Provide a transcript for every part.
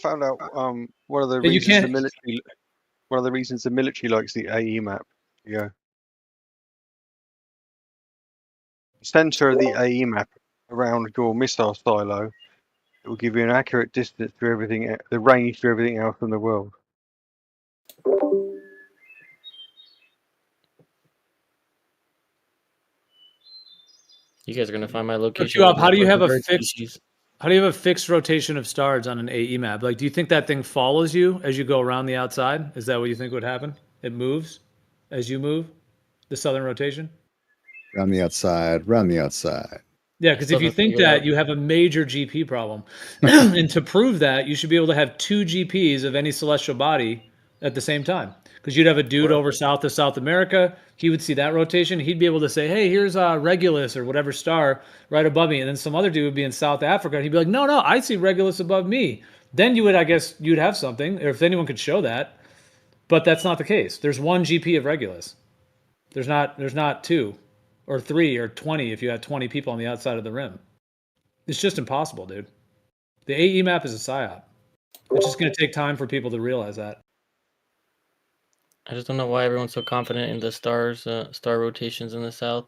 found out one of the And you reasons the can't. military one of the reasons the military likes the AE map. Yeah. Center of the AE map around your missile silo. It will give you an accurate distance to everything, the range to everything else in the world. You guys are gonna find my location. How do you have a bird fixed? species. How do you have a fixed rotation of stars on an AE map? Like, do you think that thing follows you as you go around the outside? Is that what you think would happen? It moves as you move, the southern rotation? Around the outside, round the outside. Yeah, because Still if you haven't think figured that, out. you have a major GP problem. And to prove that, you should be able to have two GPs of any celestial body at the same time. Because you'd have a dude over south of South America. He would see that rotation. He'd be able to say, hey, here's Regulus or whatever star right above me. And then some other dude would be in South Africa. And he'd be like, no, I see Regulus above me. Then you would, I guess, you'd have something, or if anyone could show that. But that's not the case. There's one GP of Regulus. There's not two or three or 20 if you had 20 people on the outside of the rim. It's just impossible, dude. The AE map is a psyop. It's just going to take time for people to realize that. I just don't know why everyone's so confident in the stars, star rotations in the south.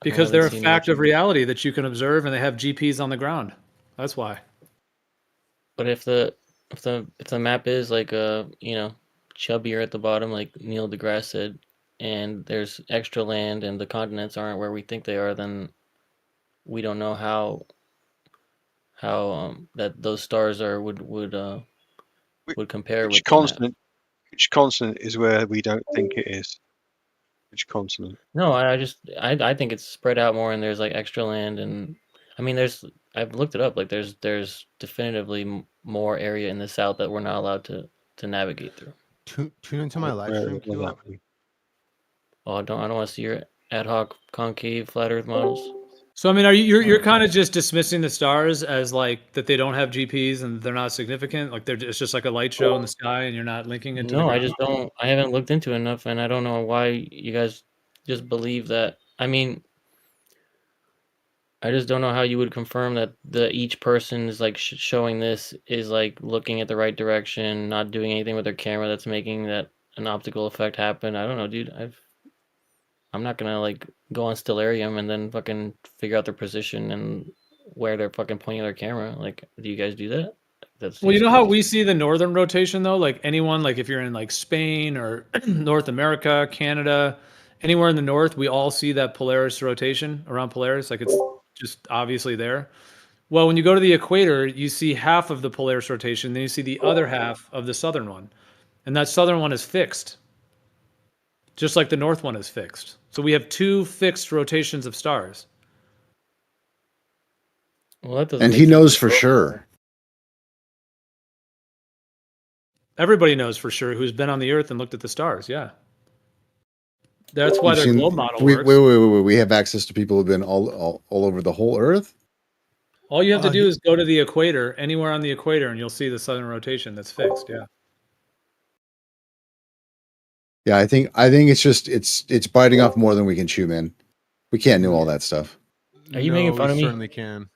Because they're a seen fact much of reality that you can observe, and they have GPs on the ground. That's why. But if the map is like chubbier at the bottom, like Neil deGrasse said, and there's extra land and the continents aren't where we think they are, then we don't know how that those stars would compare Which with the map. continent? Which continent is where we don't think it is? Which continent? No, I think it's spread out more, and there's like extra land, and I mean I've looked it up. Like there's definitively more area in the south that we're not allowed to navigate through. Tune into my live stream, Q-Up. Oh, I don't want to see your ad hoc concave flat Earth models. So I mean, you're kind of just dismissing the stars as like that they don't have GPs and they're not significant. Like it's just like a light show in the sky, and you're not linking it to. No, the I just don't. I haven't looked into it enough, and I don't know why you guys just believe that. I mean, I just don't know how you would confirm that each person is like showing this is like looking at the right direction, not doing anything with their camera that's making that an optical effect happen. I don't know, dude. I'm not gonna like go on Stellarium and then fucking figure out their position and where they're fucking pointing their camera. Like, do you guys do that? Well, you know how we see the northern rotation though? Like anyone, like if you're in like Spain or North America, Canada, anywhere in the north, we all see that Polaris rotation around Polaris. Like it's just obviously there. Well, when you go to the equator, you see half of the Polaris rotation, then you see the other half of the southern one. And that southern one is fixed. Just like the north one is fixed. So we have two fixed rotations of stars. Well, that doesn't And make he sense. knows for sure. Everybody knows for sure who's been on the Earth and looked at the stars. Yeah. That's why their globe model works. Wait. We have access to people who've been all over the whole Earth? All you have to do is go to the equator, anywhere on the equator, and you'll see the southern rotation that's fixed. Yeah. Yeah, I think it's biting off more than we can chew, man. We can't know all that stuff. Are you making fun of me? Certainly can.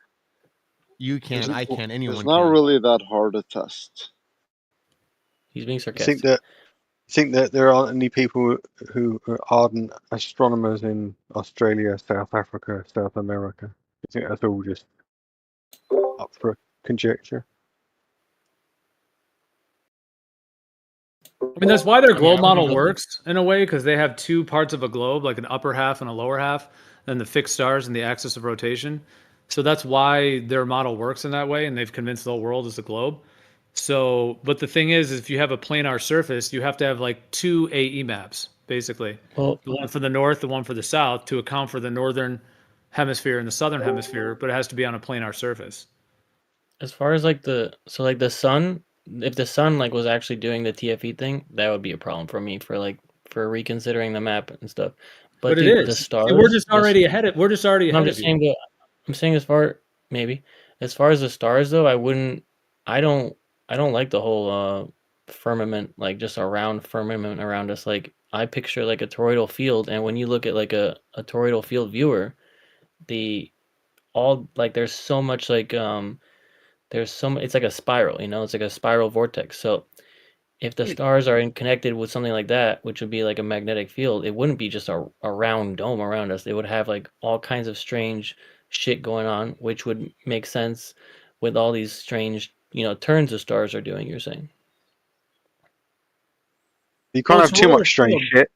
You can. I can. Anyone It's not can. really that hard to test. He's being I sarcastic. think that there aren't any people who are ardent astronomers in Australia, South Africa, South America. I think that's all just up for conjecture. I mean, that's why their globe model works in a way, because they have two parts of a globe, like an upper half and a lower half, and the fixed stars and the axis of rotation. So that's why their model works in that way, and they've convinced the whole world is a globe. So, but the thing is, if you have a planar surface, you have to have like two AE maps, basically. Well, The one for the north, the one for the south, to account for the northern hemisphere and the southern hemisphere, but it has to be on a planar surface. as far as like the sun, if the sun like was actually doing the TFE thing, that would be a problem for me for reconsidering the map and stuff. But dude, it is. the stars. We're just already ahead of. We're just already No, ahead I'm of just you. saying that. I'm saying as far as the stars though, I wouldn't. I don't like the whole firmament, like just a round firmament around us. Like I picture like a toroidal field, and when you look at like a toroidal field viewer, there's so much like it's like a spiral, it's like a spiral vortex. So if the stars are connected with something like that, which would be like a magnetic field, it wouldn't be just a round dome around us. It would have like all kinds of strange shit going on, which would make sense with all these strange, turns the stars are doing, you're saying. You can't have too much strange shit.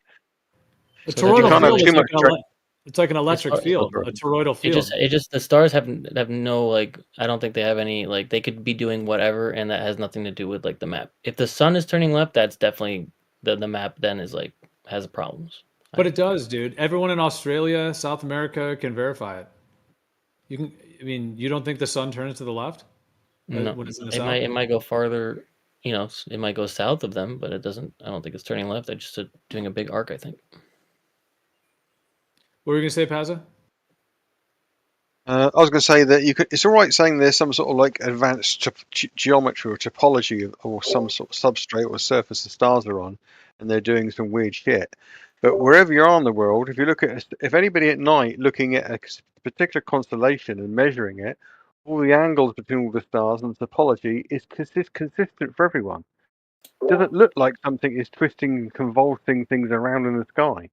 A So they're toroidal can't have field too is like much it's like an electric hard- field, a toroidal It field. just the stars have no, like, I don't think they have any, like, they could be doing whatever, and that has nothing to do with like the map. If the sun is turning left, that's definitely the map then is like has problems. But it does, dude. Everyone in Australia, South America can verify it. I mean, you don't think the sun turns to the left? No, When it's in the it south? might go farther, it might go south of them, but it doesn't. I don't think it's turning left. They're just doing a big arc, I think. What were you gonna say, Pazza? I was going to say that it's all right saying there's some sort of like advanced geometry or topology or some sort of substrate or surface the stars are on, and they're doing some weird shit. But wherever you are in the world, if you look at, if anybody at night looking at a particular constellation and measuring it, all the angles between all the stars and the topology is consistent for everyone. It doesn't look like something is twisting and convulsing things around in the sky.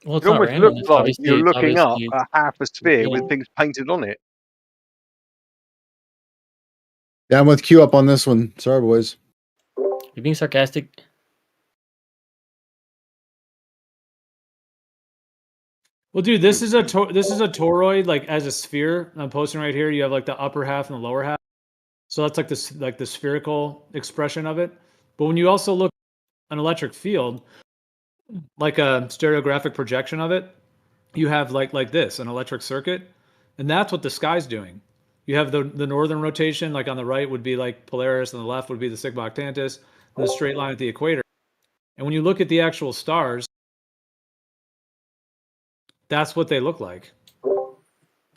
Well, it's It not almost random. looks like you're looking up a half a sphere with yeah. things painted on it. Yeah, I'm with Q up on this one. Sorry, boys. You're being sarcastic. Well, dude, this is a toroid, like as a sphere. I'm posting right here. You have like the upper half and the lower half. So that's like the spherical expression of it. But when you also look at an electric field, like a stereographic projection of it, you have like this, an electric circuit, and that's what the sky's doing. You have the northern rotation, like on the right would be like Polaris, and the left would be the Sigma Octantis, and the straight line at the equator. And when you look at the actual stars, that's what they look like.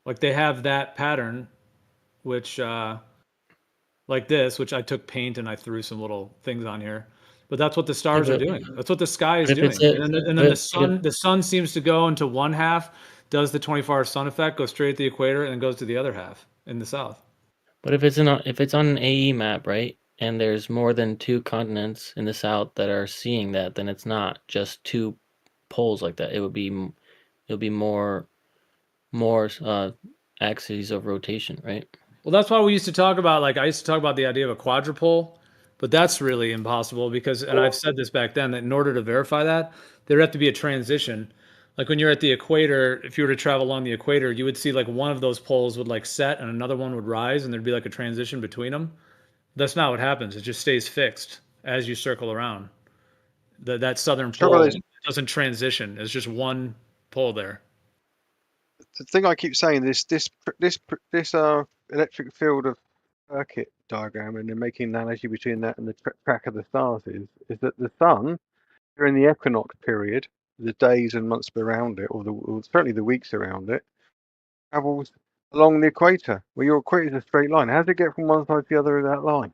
Like they have that pattern, which like this, which I took paint and I threw some little things on here. But that's what the stars are doing. That's what the sky is doing. And then the sun seems to go into one half, does the 24-hour sun effect, goes straight at the equator, and then goes to the other half in the south. But if it's on an AE map, right, and there's more than 2 continents in the south that are seeing that, then it's not just 2 poles like that. It'll be more axes of rotation, right? Well, that's why we used to talk about, like, I used to talk about the idea of a quadrupole, but that's really impossible because, and I've said this back then, that in order to verify that, there'd have to be a transition. Like when you're at the equator, if you were to travel along the equator, you would see like one of those poles would like set and another one would rise, and there'd be like a transition between them. That's not what happens. It just stays fixed as you circle around. That southern pole doesn't transition. It's just one pole there. The thing I keep saying, this electric field of circuit diagram, and then making an analogy between that and the track of the stars is that the sun during the equinox period, the days and months around it, or certainly the weeks around it, travels along the equator, where your equator is a straight line. How does it get from one side to the other of that line?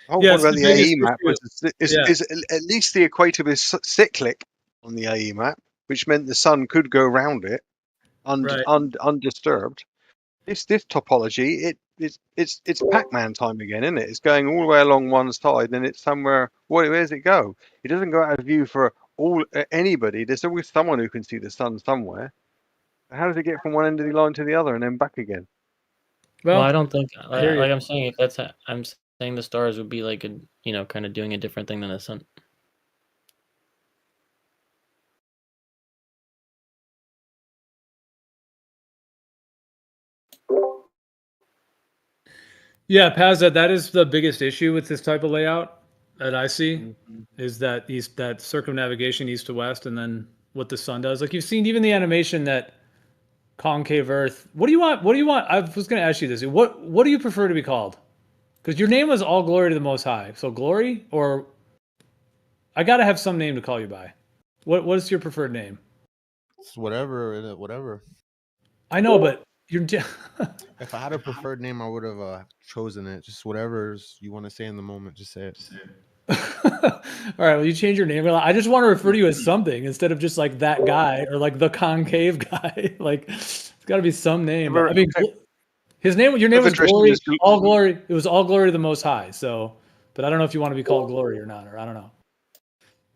The whole point about the AE map is at least the equator was cyclic on the AE map, which meant the sun could go around it undisturbed. This topology, it's Pac-Man time again, isn't it? It's going all the way along one side, and it's somewhere. Where does it go? It doesn't go out of view for anybody. There's always someone who can see the sun somewhere. How does it get from one end of the line to the other and then back again? Well, I don't think, like I'm saying, I'm saying the stars would be like kind of doing a different thing than the sun. Yeah, Pazza, that is the biggest issue with this type of layout that I see, is that that circumnavigation east to west, and then what the sun does. Like you've seen even the animation that concave Earth. What do you want? What do you want? I was going to ask you this. What do you prefer to be called? Because your name was All Glory to the Most High. So Glory, or I got to have some name to call you by. What is your preferred name? It's whatever. I know, but you're. If I had a preferred name, I would have chosen it. Just whatever you want to say in the moment, just say it. All right, well, you change your name. I just want to refer to you as something instead of just like that guy or like the concave guy. Like, it's got to be some name. I mean, his name, your name was Addressing Glory. this- All glory. It was all glory to the Most High. So, but I don't know if you want to be called Glory or not, or I don't know.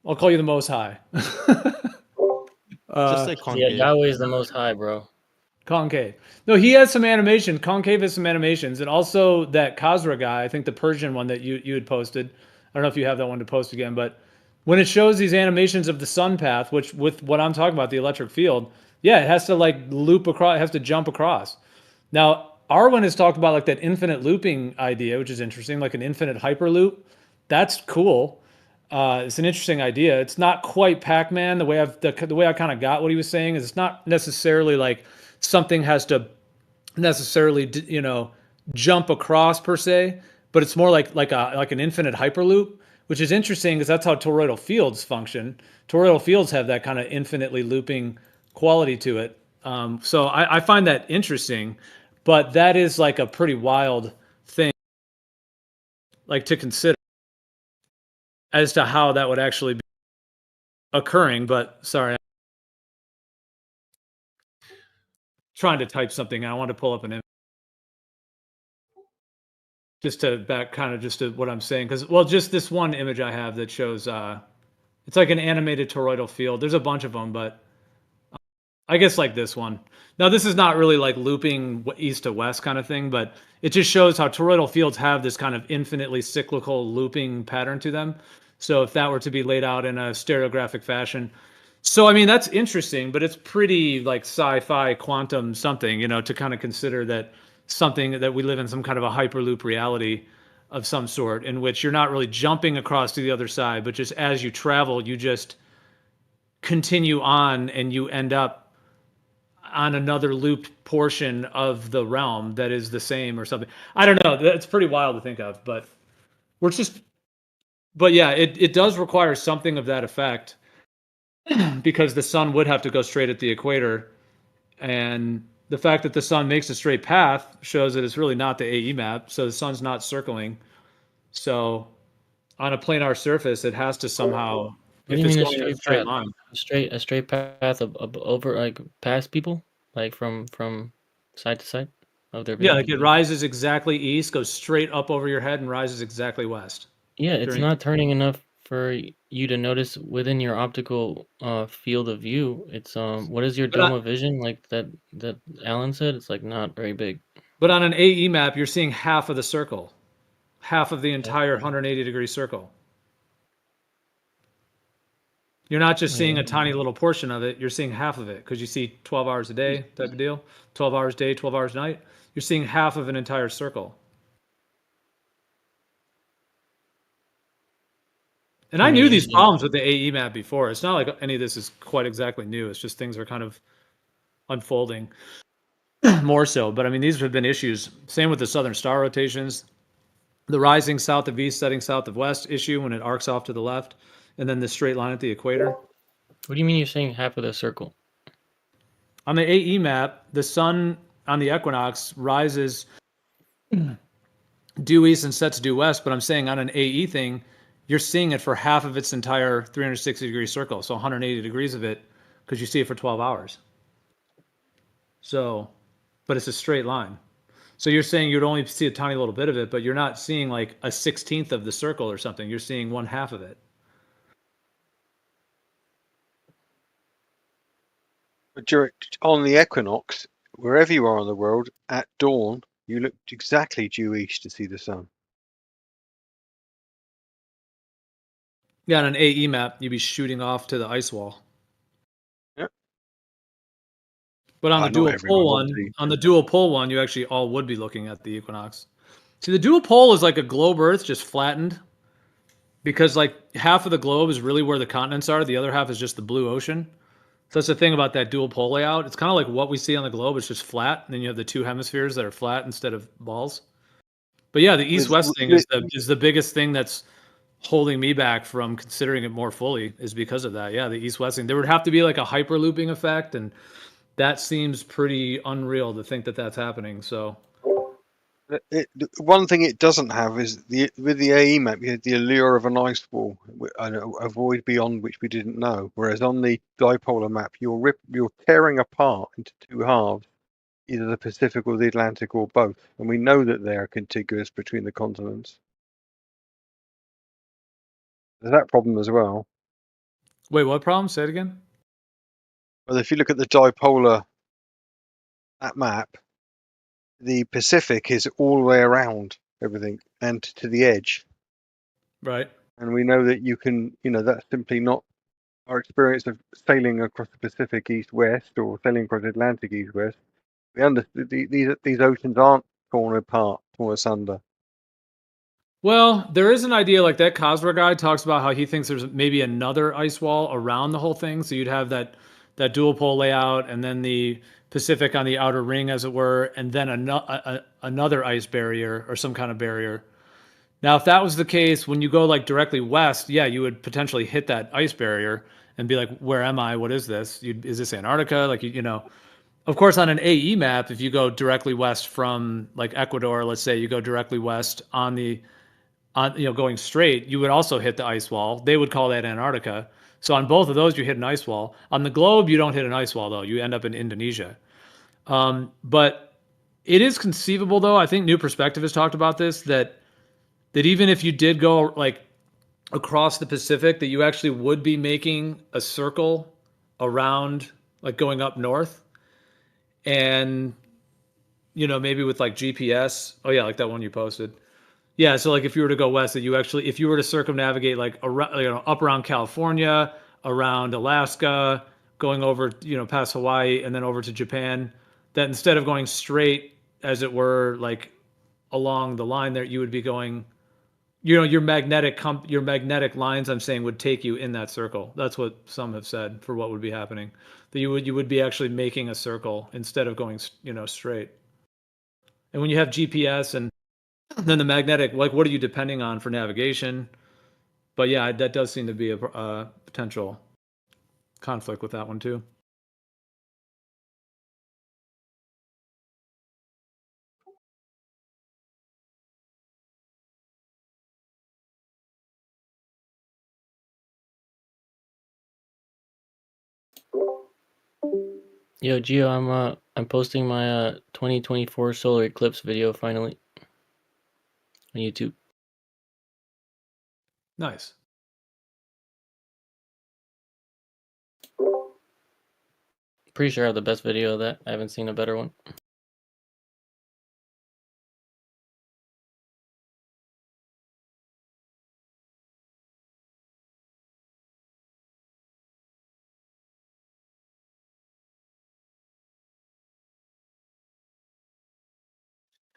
I'll call you the Most High. Just say Yeah, concave. Yahweh is the most high, bro. Concave. No, he has some animation. Concave has some animations, and also that Khazra guy. I think the Persian one that you had posted. I don't know if you have that one to post again, but when it shows these animations of the sun path, which with what I'm talking about, the electric field, yeah, it has to like loop across. It has to jump across. Now, Arwen has talked about like that infinite looping idea, which is interesting, like an infinite hyperloop. That's cool. It's an interesting idea. It's not quite Pac-Man. The way I kind of got what he was saying is it's not necessarily like something has to necessarily jump across per se, but it's more like an infinite hyperloop, which is interesting because that's how toroidal fields function. Toroidal fields have that kind of infinitely looping quality to it. So I find that interesting, but that is like a pretty wild thing, like to consider as to how that would actually be occurring. But sorry, I'm trying to type something. I want to pull up an image just to back kind of just to what I'm saying. Because, well, just this one image I have that shows it's like an animated toroidal field. There's a bunch of them, but I guess like this one. Now, this is not really like looping east to west kind of thing, but it just shows how toroidal fields have this kind of infinitely cyclical looping pattern to them. So if that were to be laid out in a stereographic fashion. So, I mean, that's interesting, but it's pretty like sci-fi quantum something, to kind of consider that something that we live in some kind of a hyperloop reality of some sort in which you're not really jumping across to the other side, but just as you travel, you just continue on and you end up on another looped portion of the realm that is the same or something. I don't know. That's pretty wild to think of, but yeah, it does require something of that effect because the sun would have to go straight at the equator. And the fact that the sun makes a straight path shows that it's really not the AE map. So the sun's not circling. So on a planar surface, it has to somehow, What do if you it's mean a going in a straight straight path? line. A straight path over like past people, like from side to side of their Yeah, vision? like it rises exactly east, goes straight up over your head, and rises exactly west. Yeah, it's during- not turning enough for you to notice within your optical field of view. It's what is your But dome of vision like that Alan said? It's like not very big. But on an AE map, you're seeing half of the circle, half of the entire 180-degree circle. You're not just seeing a tiny little portion of it. You're seeing half of it because you see 12 hours a day type of deal, 12 hours a day, 12 hours a night. You're seeing half of an entire circle. And I knew these problems with the AE map before. It's not like any of this is quite exactly new. It's just things are kind of unfolding more so. But I mean, these have been issues. Same with the southern star rotations, the rising south of east, setting south of west issue when it arcs off to the left, and then the straight line at the equator. What do you mean you're saying half of the circle? On the AE map, the sun on the equinox rises due east and sets due west. But I'm saying on an AE thing, you're seeing it for half of its entire 360-degree circle, so 180 degrees of it, because you see it for 12 hours. So, but it's a straight line. So you're saying you'd only see a tiny little bit of it, but you're not seeing like a 16th of the circle or something. You're seeing 1/2 of it. But on the equinox, wherever you are in the world, at dawn, you look exactly due east to see the sun. Yeah, on an AE map, you'd be shooting off to the ice wall. Yep. But on the Not dual everyone, pole one, obviously. on the dual pole one, you actually all would be looking at the equinox. See, the dual pole is like a globe Earth just flattened, because like half of the globe is really where the continents are. The other half is just the blue ocean. So that's the thing about that dual pole layout. It's kind of like what we see on the globe. It's just flat, and then you have the two hemispheres that are flat instead of balls. But yeah, the east-west thing is the biggest thing that's holding me back from considering it more fully, is because of that. Yeah, the east-west thing. There would have to be like a hyperlooping effect, and that seems pretty unreal to think that that's happening. So One thing it doesn't have is with the AE map, you had the allure of an ice wall, a void beyond which we didn't know. Whereas on the dipolar map, you're tearing apart into two halves, either the Pacific or the Atlantic or both, and we know that they are contiguous between the continents. There's that problem as well. Wait, what problem? Say it again. Well, if you look at the dipolar that map, the Pacific is all the way around everything and to the edge. Right. And we know that you can, that's simply not our experience of sailing across the Pacific east-west or sailing across the Atlantic east-west. We understand these oceans aren't torn apart, torn asunder. Well, there is an idea like that. Cosra guy talks about how he thinks there's maybe another ice wall around the whole thing. So you'd have that dual pole layout, and then the Pacific on the outer ring, as it were, and then another ice barrier or some kind of barrier. Now, if that was the case, when you go like directly west, yeah, you would potentially hit that ice barrier and be like, "Where am I? What is this? Is this Antarctica?" Like Of course, on an AE map, if you go directly west from like Ecuador, let's say you go directly west going straight, you would also hit the ice wall. They would call that Antarctica. So on both of those, you hit an ice wall. On the globe, you don't hit an ice wall though. You end up in Indonesia. But it is conceivable though. I think New Perspective has talked about this that even if you did go like across the Pacific, that you actually would be making a circle around, like going up north, and maybe with like GPS. Oh yeah, like that one you posted. Yeah, so like if you were to go west, that you actually, if you were to circumnavigate like around, up around California, around Alaska, going over, past Hawaii, and then over to Japan, that instead of going straight, as it were, like along the line there, you would be going, your magnetic lines, I'm saying, would take you in that circle. That's what some have said for what would be happening. That you would be actually making a circle instead of going, straight. And when you have GPS and then the magnetic, like, what are you depending on for navigation? But yeah, that does seem to be a potential conflict with that one too. Yo, Gio, I'm posting my 2024 solar eclipse video finally on YouTube. Nice. Pretty sure I have the best video of that. I haven't seen a better one.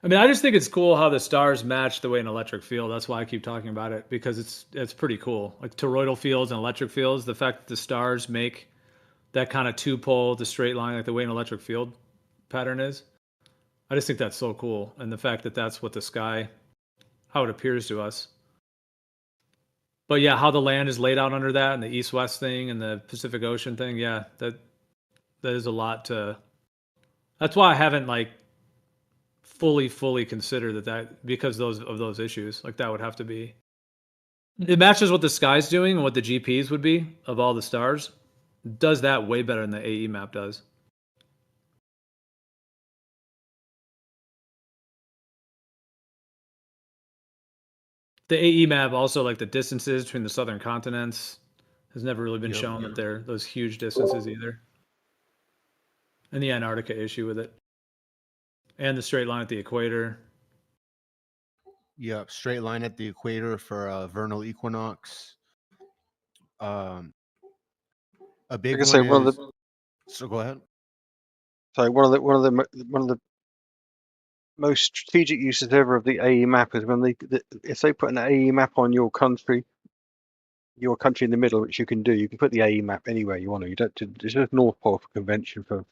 I mean, I just think it's cool how the stars match the way an electric field. That's why I keep talking about it, because it's pretty cool. Like toroidal fields and electric fields, the fact that the stars make that kind of two pole, the straight line, like the way an electric field pattern is. I just think that's so cool, and the fact that that's what the sky, how it appears to us. But yeah, how the land is laid out under that, and the east-west thing, and the Pacific Ocean thing, yeah, that is a lot to. That's why I haven't like fully considered that because of those issues. Like that would have to be. It matches what the sky's doing and what the GPs would be of all the stars. Does that way better than the AE map does. The AE map also, like the distances between the southern continents, has never really been shown that they're those huge distances either. And the Antarctica issue with it. And the straight line at the equator. Yep, straight line at the equator for vernal equinox. A big Like I say, one is. So go ahead. So one of the most strategic uses ever of the AE map is when if they put an AE map on your country in the middle, which you can do, you can put the AE map anywhere you want to. You don't. It's just North Pole for convention for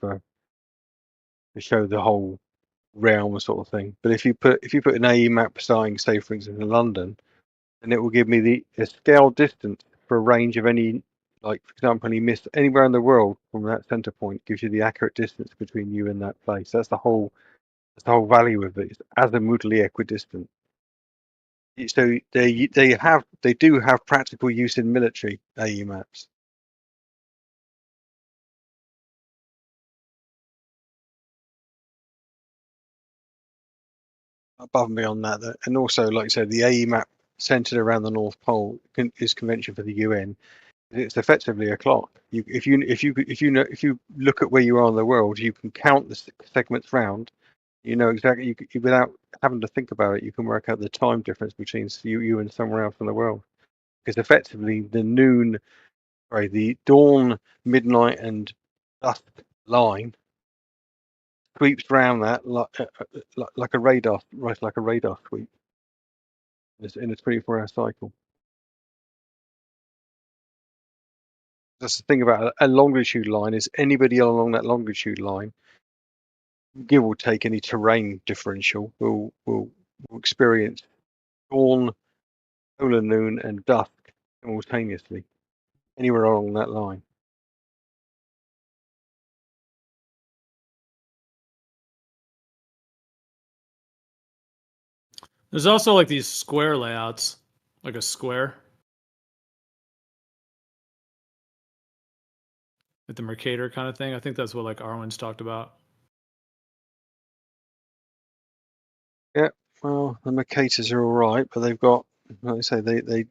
to show the whole realm sort of thing. But if you put an AE map starting, say for instance, in London, then it will give me the scale distance for a range of any, like for example, any mist anywhere in the world from that center point gives you the accurate distance between you and that place. That's the whole That's the whole value of it. It's azimutally equidistant. So they do have practical use in military AE maps. Above and beyond that, and also, like I said, the AE map centered around the North Pole is convention for the UN. It's effectively a clock. If you look at where you are in the world, you can count the segments round. You know exactly, without having to think about it, you can work out the time difference between you and somewhere else in the world. Because effectively, the dawn, midnight, and dusk line sweeps round that like a radar, right, like a radar sweep. In a 24-hour cycle. That's the thing about a longitude line, is anybody along that longitude line, give or take any terrain differential, will experience dawn, solar noon, and dusk simultaneously anywhere along that line. There's also like these square layouts, like a square. Like the Mercator kind of thing. I think that's what like Arwen's talked about. Yeah, well, the Mercators are all right, but they've got, like I say, they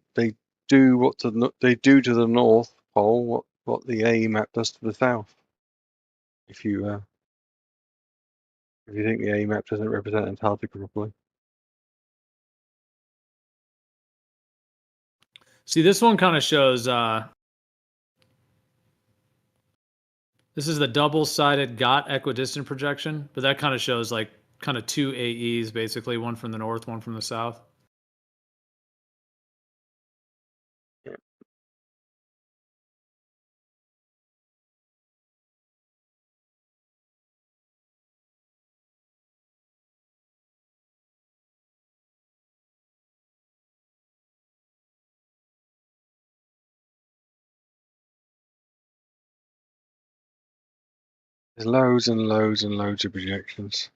do they do to the North Pole what the AE map does to the South. If you think the AE map doesn't represent Antarctica properly. See, this one kind of shows. This is the double-sided GOT equidistant projection, but that kind of shows like kind of two AEs basically, one from the north, one from the south. There's loads and loads and loads of projections.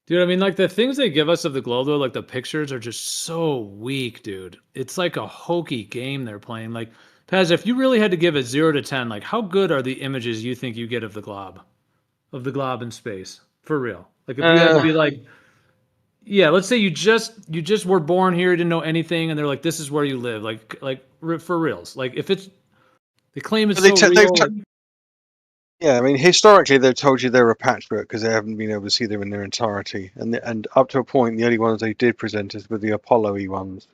Dude, I mean, like the things they give us of the globe, though, like the pictures are just so weak, dude. It's like a hokey game they're playing. Like, Paz, if you really had to give it 0 to 10, like how good are the images you think you get of the glob in space, for real? Like, if you had to be like, yeah, let's say you just were born here, didn't know anything, and they're like, this is where you live, like for reals. Like, if it's the claim is so real. Yeah, I mean, historically they've told you they're a patchwork because they haven't been able to see them in their entirety, and up to a point, the only ones they did present us were the Apollo-y ones.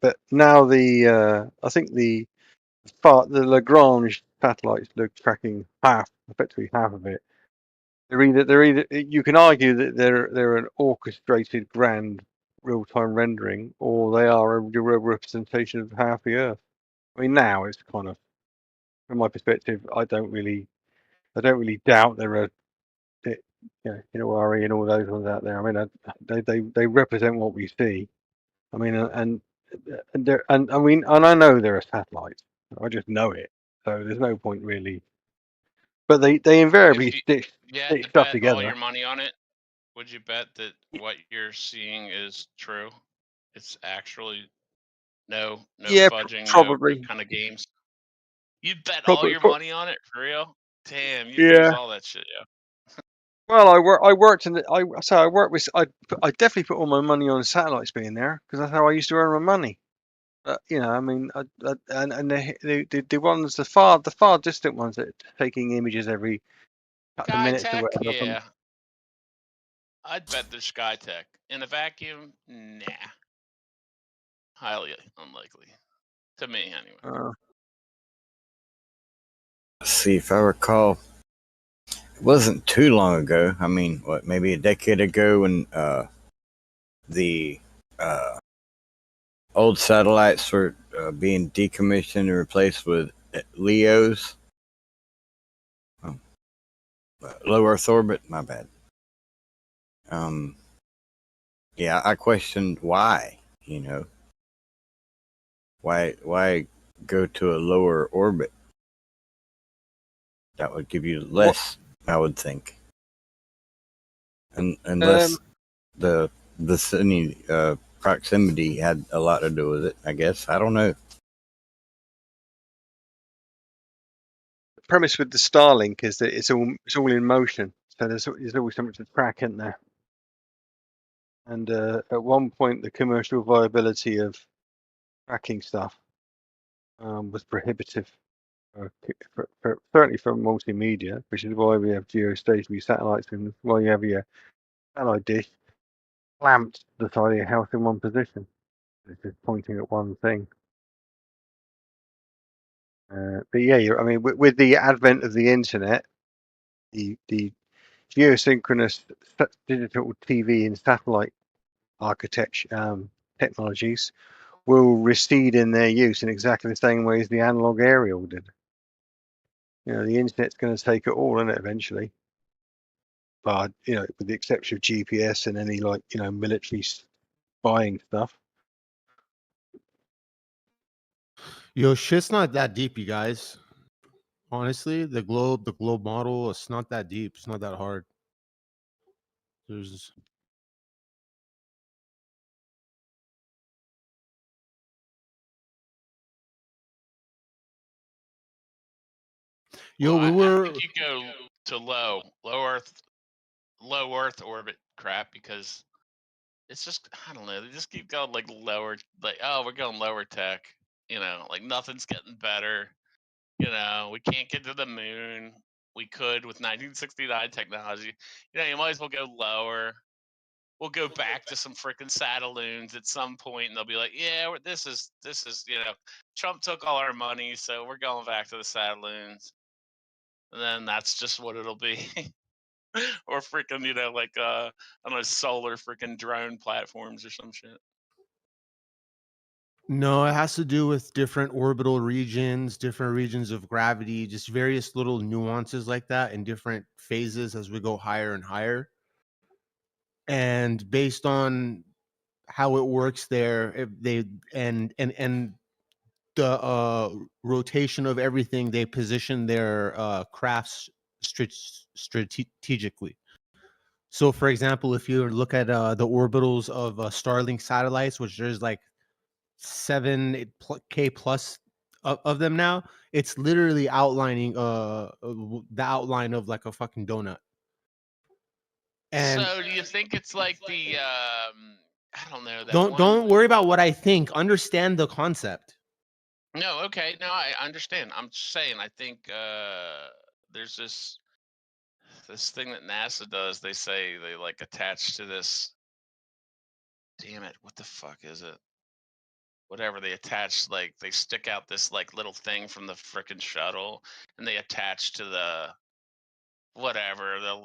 But now I think the Lagrange satellites look tracking effectively half of it. They're either you can argue that they're an orchestrated grand real-time rendering, or they are a representation of half the Earth. I mean, now it's kind of, from my perspective, I don't really doubt there are, Inuari and all those ones out there. I mean, they represent what we see. I mean, and I mean, and I know there are satellites. I just know it. So there's no point really. But they invariably If you had stick to stuff bet together. all your money on it, would you bet that what you're seeing is true? It's actually no Yeah, fudging, probably. no kind of games. You bet all Probably. your money on it for real? Damn, you Yeah. lose all that shit, yeah. Well, I worked in I worked with I definitely put all my money on satellites being there because that's how I used to earn my money. I mean, and the ones the far distant ones that are taking images every couple of minutes or SkyTech, whatever. yeah. I'd bet the SkyTech. In a vacuum, nah. Highly unlikely. To me, anyway. See, if I recall, it wasn't too long ago. I mean, what, maybe a decade ago when the old satellites were being decommissioned and replaced with LEOs. Low Earth orbit, my bad. Yeah, I questioned why, why go to a lower orbit? That would give you less, I would think. and unless the vicinity proximity had a lot to do with it, I guess. I don't know. The premise with the Starlink is that it's all in motion, so there's always something to track, isn't there? And at one point, the commercial viability of tracking stuff was prohibitive, certainly for multimedia, which is why we have geostationary satellites and why you have your satellite dish clamped to the side of your house in one position. It's just pointing at one thing. But yeah, I mean, with the advent of the internet, the geosynchronous digital TV and satellite architecture technologies will recede in their use in exactly the same way as the analog aerial did. You know, the internet's going to take it all, isn't it, eventually? But, you know, with the exception of GPS and any, like, you know, military spying stuff. Yo, shit's not that deep, you guys. Honestly, the globe model, it's not that deep. It's not that hard. There's Yo, Well, we I were think you go to low Earth orbit crap because it's just, I don't know. They just keep going like lower, like, oh, we're going lower tech. You know, like nothing's getting better. You know, we can't get to the moon. We could with 1969 technology. You know, you might as well go lower. We'll go back to some freaking Satelloons at some point, and they'll be like, "Yeah, this is, you know, Trump took all our money, so we're going back to the Satelloons." And then that's just what it'll be. Or freaking, you know, like I don't know, solar freaking drone platforms or some shit. No, it has to do with different orbital regions, different regions of gravity, just various little nuances like that in different phases as we go higher and higher. And based on how it works there, if they and the rotation of everything, they position their crafts strategically. So, for example, if you look at the orbitals of Starlink satellites, which there's like 7K plus of them now, it's literally outlining the outline of like a fucking donut. And So do you think it's like the I don't know, that don't worry about what I think. Understand the concept. No, okay, no, I understand. I'm just saying, I think there's this thing that NASA does. They say they like attach to this. Damn it, what the fuck is it? Whatever they attach, like they stick out this like little thing from the frickin' shuttle, and they attach to the whatever. The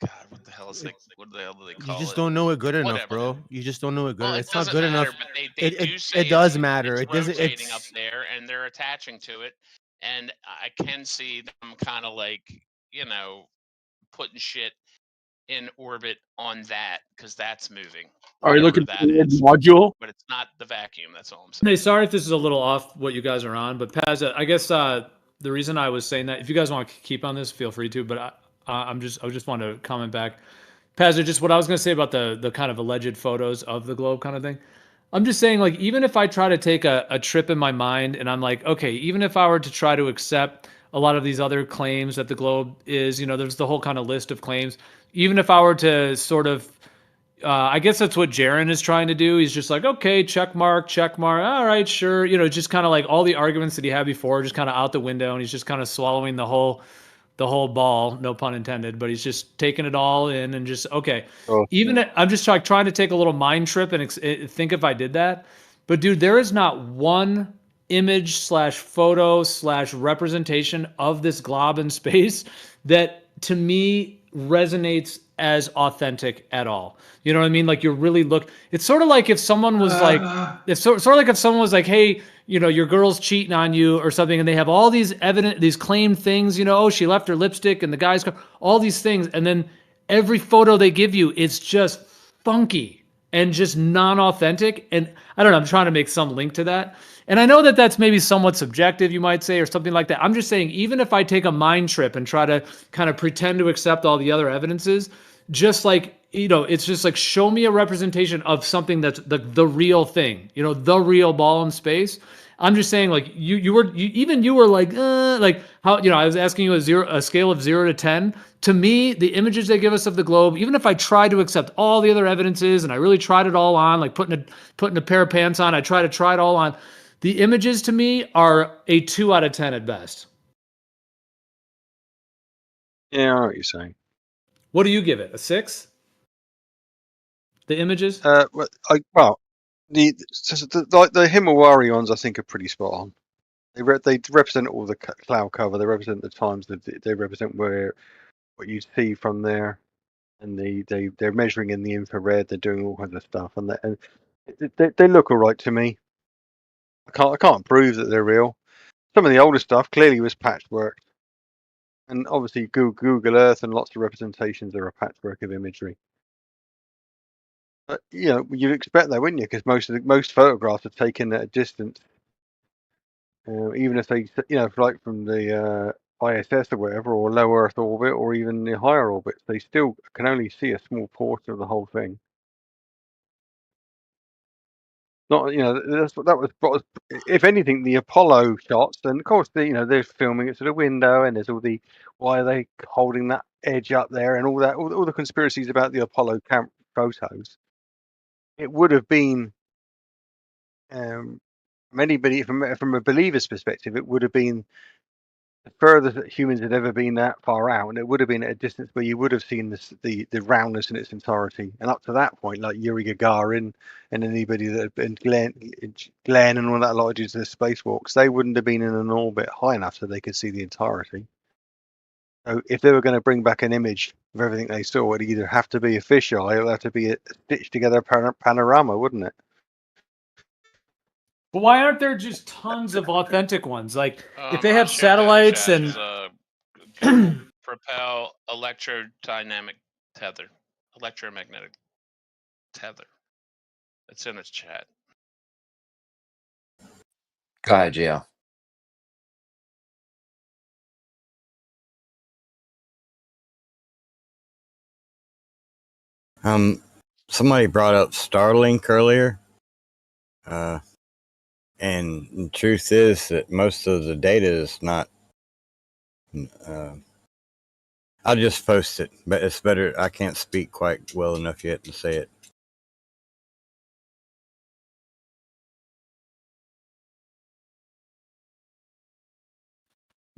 God, what the hell is like? What the hell do they call it? You just don't know it good enough, Whatever. bro. You just don't know it good. Well, it It's not doesn't good matter, enough. but they do say It does it's, matter. It's It doesn't. rotating up It's there, and they're attaching to it, and I can see them kind of like, you know, putting shit in orbit on that because that's moving. Are you whatever looking that for the is. module? But it's not the vacuum. That's all I'm saying. Hey, sorry if this is a little off what you guys are on, but Paz, I guess the reason I was saying that, if you guys want to keep on this, feel free to. But I just want to comment back, Paz, just what I was going to say about the kind of alleged photos of the globe kind of thing. I'm just saying, like, even if I try to take a trip in my mind and I'm like, okay, even if I were to try to accept a lot of these other claims that the globe is, you know, there's the whole kind of list of claims. Even if I were to sort of, I guess that's what Jaron is trying to do. He's just like, okay, check mark. All right, sure. You know, just kind of like all the arguments that he had before, just kind of out the window, and he's just kind of swallowing the whole ball, no pun intended, but he's just taking it all in and just, okay. Oh, Even I'm just trying to take a little mind trip and think if I did that. But dude, there is not one image / photo / representation of this glob in space that to me resonates as authentic at all. You know what I mean? Like, you're really it's sort of like if someone was like, it's sort of like if someone was like, hey, you know, your girl's cheating on you or something, and they have all these these claimed things, you know, oh, she left her lipstick and the guy's all these things, and then every photo they give you, it's just funky and just non-authentic. And I don't know, I'm trying to make some link to that. And I know that that's maybe somewhat subjective, you might say, or something like that. I'm just saying, even if I take a mind trip and try to kind of pretend to accept all the other evidences, just like, it's just like, show me a representation of something that's the real thing, the real ball in space. I'm just saying, like, you were like how, I was asking you a scale of 0 to 10. To me, the images they give us of the globe, even if I try to accept all the other evidences and I really tried it all on, like putting a pair of pants on, I try it all on. The images to me are a 2 out of 10 at best. Yeah, I know what you're saying. What do you give it? A 6? The images? The Himawari ones I think are pretty spot on. They represent all the cloud cover. They represent the times that they represent what you see from there, and they're measuring in the infrared. They're doing all kinds of stuff, and they look all right to me. I can't prove that they're real. Some of the older stuff clearly was patchwork, and obviously Google Earth and lots of representations are a patchwork of imagery. But you'd expect that, wouldn't you? Because most photographs are taken at a distance. Even if they, like from the ISS or whatever, or low Earth orbit, or even the higher orbits, they still can only see a small portion of the whole thing. Not, that was, if anything, the Apollo shots. And of course, they're filming it through the window, and there's all the why are they holding that edge up there, and all that, all the conspiracies about the Apollo photos. It would have been, anybody from a believer's perspective, it would have been the furthest that humans had ever been that far out, and it would have been at a distance where you would have seen the roundness in its entirety. And up to that point, like Yuri Gagarin and anybody that had been Glenn and all that lot due to the spacewalks, they wouldn't have been in an orbit high enough so they could see the entirety. So if they were going to bring back an image of everything they saw, it'd either have to be a fisheye or it'd have to be a stitched together panorama, wouldn't it? But why aren't there just tons of authentic ones? Like, if they I'll have share that in satellites chat. and It's, Google Propel electrodynamic tether, electromagnetic tether. It's in its chat. Go ahead, Gio. Somebody brought up Starlink earlier. And the truth is that most of the data is not. I'll just post it, but it's better. I can't speak quite well enough yet to say it.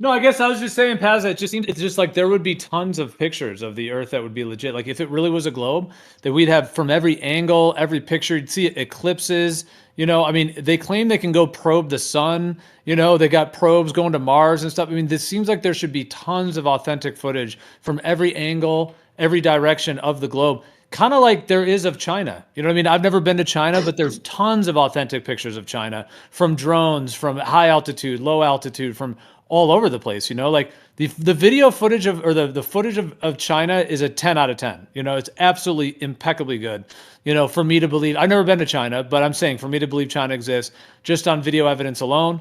No, I guess I was just saying, Paz, it's just like there would be tons of pictures of the Earth that would be legit. Like, if it really was a globe, that we'd have from every angle, every picture, you'd see eclipses. I mean, they claim they can go probe the sun. They got probes going to Mars and stuff. I mean, this seems like there should be tons of authentic footage from every angle, every direction of the globe. Kind of like there is of China. You know what I mean? I've never been to China, but there's tons of authentic pictures of China from drones, from high altitude, low altitude, from all over the place. Like the video footage the footage of China is a 10 out of 10. It's absolutely impeccably good. For me to believe, I've never been to China, but I'm saying for me to believe China exists just on video evidence alone.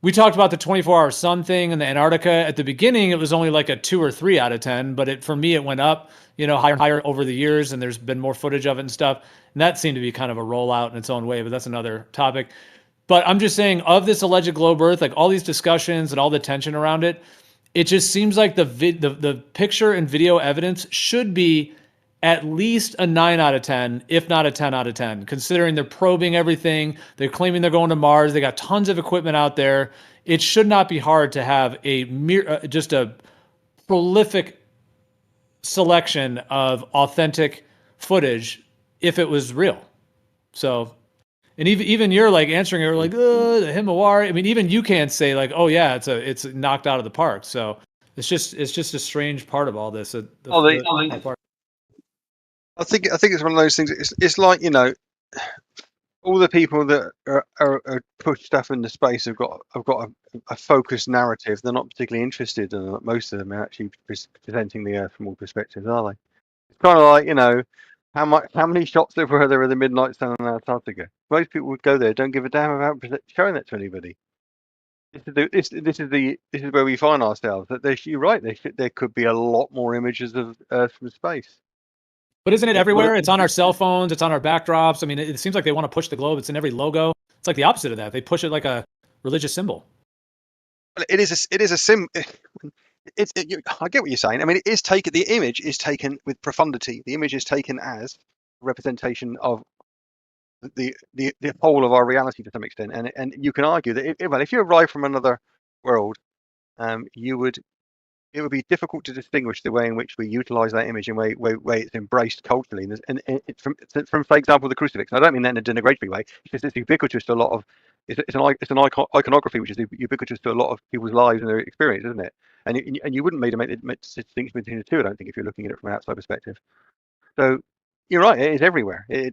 We talked about the 24-hour sun thing in the Antarctica. At the beginning, it was only like a 2 or 3 out of 10, but for me, it went up, higher and higher over the years, and there's been more footage of it and stuff. And that seemed to be kind of a rollout in its own way, but that's another topic. But I'm just saying, of this alleged globe Earth, like all these discussions and all the tension around it, it just seems like the picture and video evidence should be at least a 9 out of 10, if not a 10 out of 10, considering they're probing everything. They're claiming they're going to Mars. They got tons of equipment out there. It should not be hard to have just a prolific selection of authentic footage if it was real. So, and even you're like answering it like, the Himawari. I mean, even you can't say like, oh yeah, it's knocked out of the park. So it's just a strange part of all this. I think it's one of those things. It's like, all the people that are push stuff into space have got a focused narrative. They're not particularly interested in it. Most of them are actually presenting the Earth from all perspectives, are they? It's kind of like, how many shots were there of the midnight sun in Antarctica? Most people would go there, don't give a damn about showing that to anybody. This is where we find ourselves. That you're right. There could be a lot more images of Earth from space. But isn't it everywhere? It's on our cell phones. It's on our backdrops. I mean, it seems like they want to push the globe. It's in every logo. It's like the opposite of that. They push it like a religious symbol. It is a sim. I get what you're saying. I mean, it is taken. The image is taken with profundity. The image is taken as a representation of the whole of our reality to some extent. And you can argue that if you arrive from another world, it would be difficult to distinguish the way in which we utilize that image and way it's embraced culturally. And it's from, for example, the crucifix. And I don't mean that in a denigratory way. It's just it's ubiquitous to a lot of. It's an iconography which is ubiquitous to a lot of people's lives and their experience, isn't it? And you wouldn't make a distinction between the two, I don't think, if you're looking at it from an outside perspective. So you're right, it is everywhere. I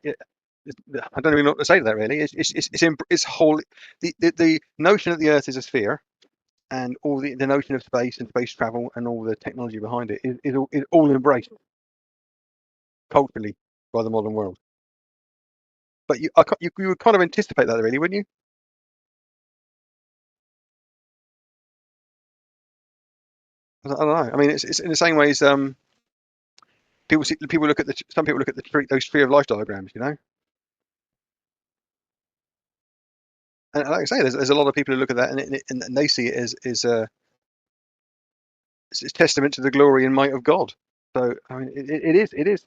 don't even know what to say to that. Really, it's whole. The notion that the Earth is a sphere, and all the notion of space and space travel and all the technology behind it is all embraced culturally by the modern world. But you would kind of anticipate that, really, wouldn't you? I don't know. I mean, it's in the same way as people look at some people look at those tree of life diagrams, you know. And like I say, there's a lot of people who look at that and they see it as it's testament to the glory and might of God. So I mean, it is.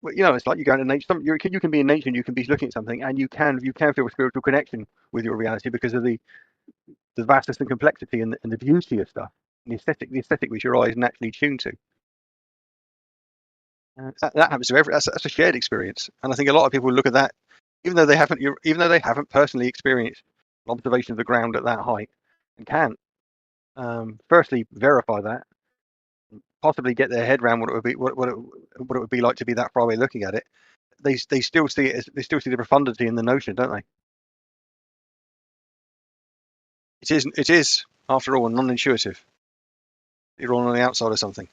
Well, you know, it's like you go into nature. You can be in nature and you can be looking at something, and you can feel a spiritual connection with your reality because of the vastness and complexity and the beauty of stuff, and the aesthetic which your eyes naturally tune to. That happens to that's a shared experience, and I think a lot of people look at that, even though they haven't personally experienced an observation of the ground at that height, and can't firstly verify that, possibly get their head around what it would be like to be that far away looking at it. They still see it they still see the profundity in the notion, don't they? It is after all non-intuitive. You're all on the outside of something.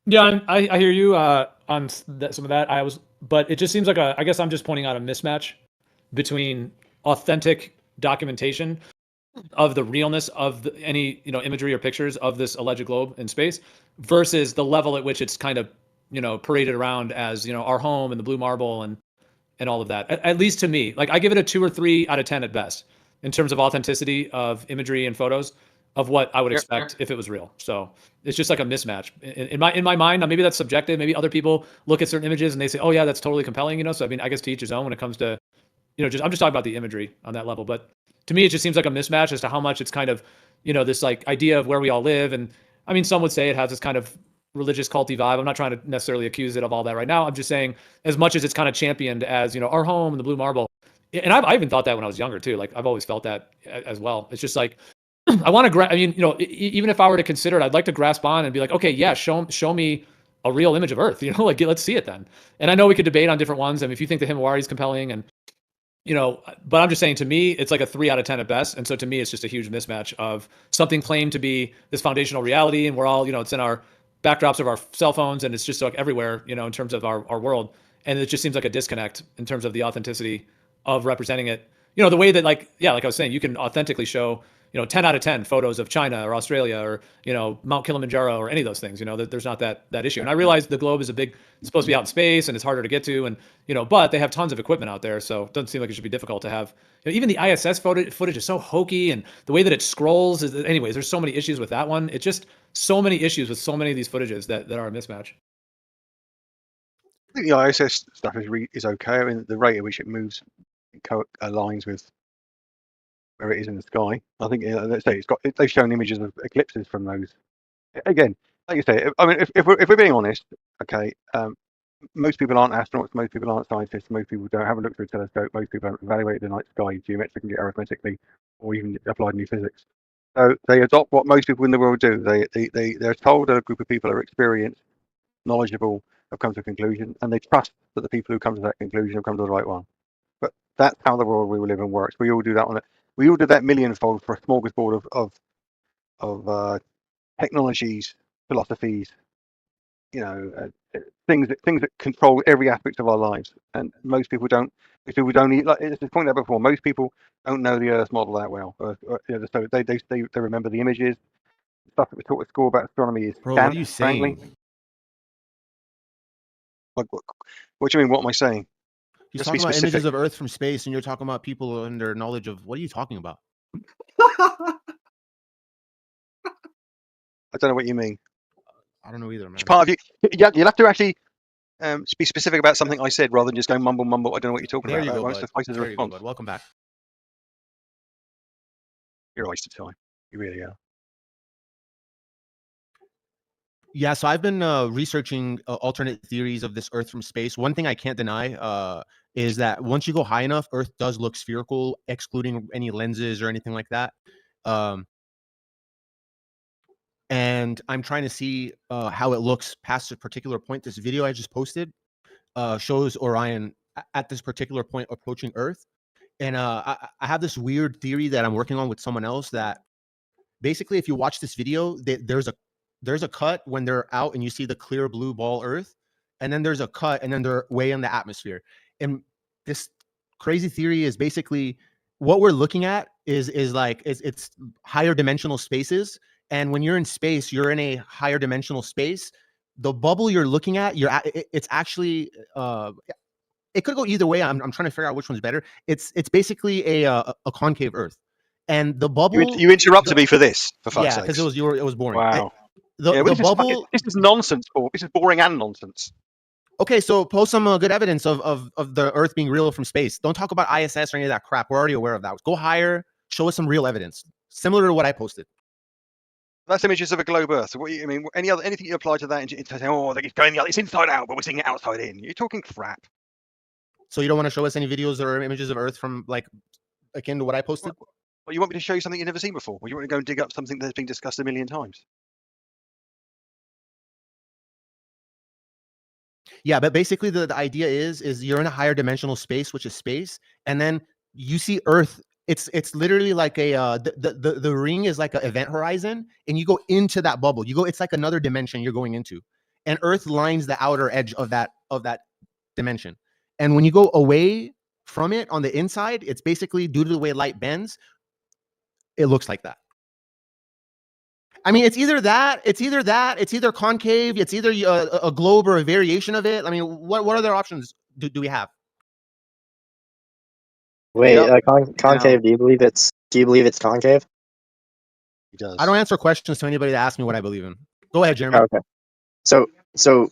Yeah, I hear you on some of that. But it just seems like I guess I'm just pointing out a mismatch between authentic documentation of the realness of any imagery or pictures of this alleged globe in space versus the level at which it's kind of paraded around as our home and the blue marble and all of that. At least to me, like I give it a 2 or 3 out of 10 at best in terms of authenticity of imagery and photos of what I would expect if it was real. So it's just like a mismatch in my mind. Now maybe that's subjective. Maybe other people look at certain images and they say, "Oh yeah, that's totally compelling." So I mean, I guess to each his own when it comes to, I'm just talking about the imagery on that level. But to me, it just seems like a mismatch as to how much it's kind of, this like idea of where we all live. And I mean, some would say it has this kind of religious culty vibe. I'm not trying to necessarily accuse it of all that right now. I'm just saying as much as it's kind of championed as, our home and the blue marble. And I even thought that when I was younger too. Like I've always felt that as well. It's just like, I want to even if I were to consider it, I'd like to grasp on and be like, okay, yeah, show me a real image of Earth, like let's see it then. And I know we could debate on different ones. I mean, if you think the Himawari is compelling and, but I'm just saying to me, it's like a 3 out of 10 at best. And so to me, it's just a huge mismatch of something claimed to be this foundational reality. And we're all, it's in our backdrops of our cell phones and it's just like everywhere, in terms of our world. And it just seems like a disconnect in terms of the authenticity of representing it. The way that like I was saying, you can authentically show, 10 out of 10 photos of China or Australia or, Mount Kilimanjaro or any of those things, that there's not that issue. And I realize the globe is it's supposed to be out in space and it's harder to get to. And, but they have tons of equipment out there. So it doesn't seem like it should be difficult to have, even the ISS footage is so hokey and the way that it scrolls anyways, there's so many issues with that one. It's just so many issues with so many of these footages that are a mismatch. I think the ISS stuff is okay. I mean, the rate at which it moves aligns with where it is in the sky. I think, let's say they've shown images of eclipses from those. Again, like you say, I mean, if we're being honest, okay, most people aren't astronauts, most people aren't scientists, most people haven't looked through a telescope, most people haven't evaluated the night sky geometrically, arithmetically, or even applied new physics. So they adopt what most people in the world do. They're told that a group of people are experienced, knowledgeable, have come to a conclusion, and they trust that the people who come to that conclusion have come to the right one. But that's how the world we live in works. We all do that we all did that millionfold for a smorgasbord of technologies, philosophies, things that control every aspect of our lives, and most people don't. Most people don't. Like it's pointed out before, most people don't know the Earth model that well. So they remember the images. Stuff that we taught at school about astronomy is Bro, scant, what are you frankly. saying? Like, what do you mean? What am I saying? He's Let's be talking about specific. images of Earth from space, and you're talking about people and their knowledge of. What are you talking about? I don't know what you mean. I don't know either, man. Which part of you? You'll have to actually be specific about something I said rather than just go mumble. I don't know what you're talking There about. you That go, won't bud. suffice as a There you go, response. bud. Welcome back. You're a waste of time. You really are. Yeah, so I've been researching alternate theories of this Earth from space. One thing I can't deny is that once you go high enough, Earth does look spherical, excluding any lenses or anything like that. And I'm trying to see how it looks past a particular point. This video I just posted shows Orion at this particular point approaching Earth. And I have this weird theory that I'm working on with someone else that basically, if you watch this video, there's a cut when they're out and you see the clear blue ball Earth, and then there's a cut and then they're way in the atmosphere. And this crazy theory is basically what we're looking at is like it's higher dimensional spaces. And when you're in space, you're in a higher dimensional space. The bubble you're looking at, it's actually it could go either way. I'm trying to figure out which one's better. It's basically a concave Earth, and the bubble. You interrupted me for this, for fuck's Yeah, sake. because it was boring. Wow. The bubble. This is nonsense, Paul. This is boring and nonsense. Okay, so post some good evidence of the Earth being real from space. Don't talk about ISS or any of that crap. We're already aware of that. Go higher. Show us some real evidence, similar to what I posted. That's images of a globe Earth. So I mean, anything you apply to that into saying, oh, it's going it's inside out, but we're seeing it outside in. You're talking crap. So you don't want to show us any videos or images of Earth from like akin to what I posted? Well, you want me to show you something you've never seen before? Or you want to go and dig up something that's been discussed a million times? Yeah, but basically the idea is you're in a higher dimensional space, which is space, and then you see Earth. It's literally like a the ring is like an event horizon, and you go into that bubble. It's like another dimension you're going into, and Earth lines the outer edge of that dimension. And when you go away from it on the inside, it's basically due to the way light bends, it looks like that. I mean, it's either concave, it's either a globe or a variation of it. I mean, what other options do we have? Wait, Yep. concave? Do you believe it's concave? He does. I don't answer questions to anybody that asks me what I believe in. Go ahead, Jeremy. Okay. So you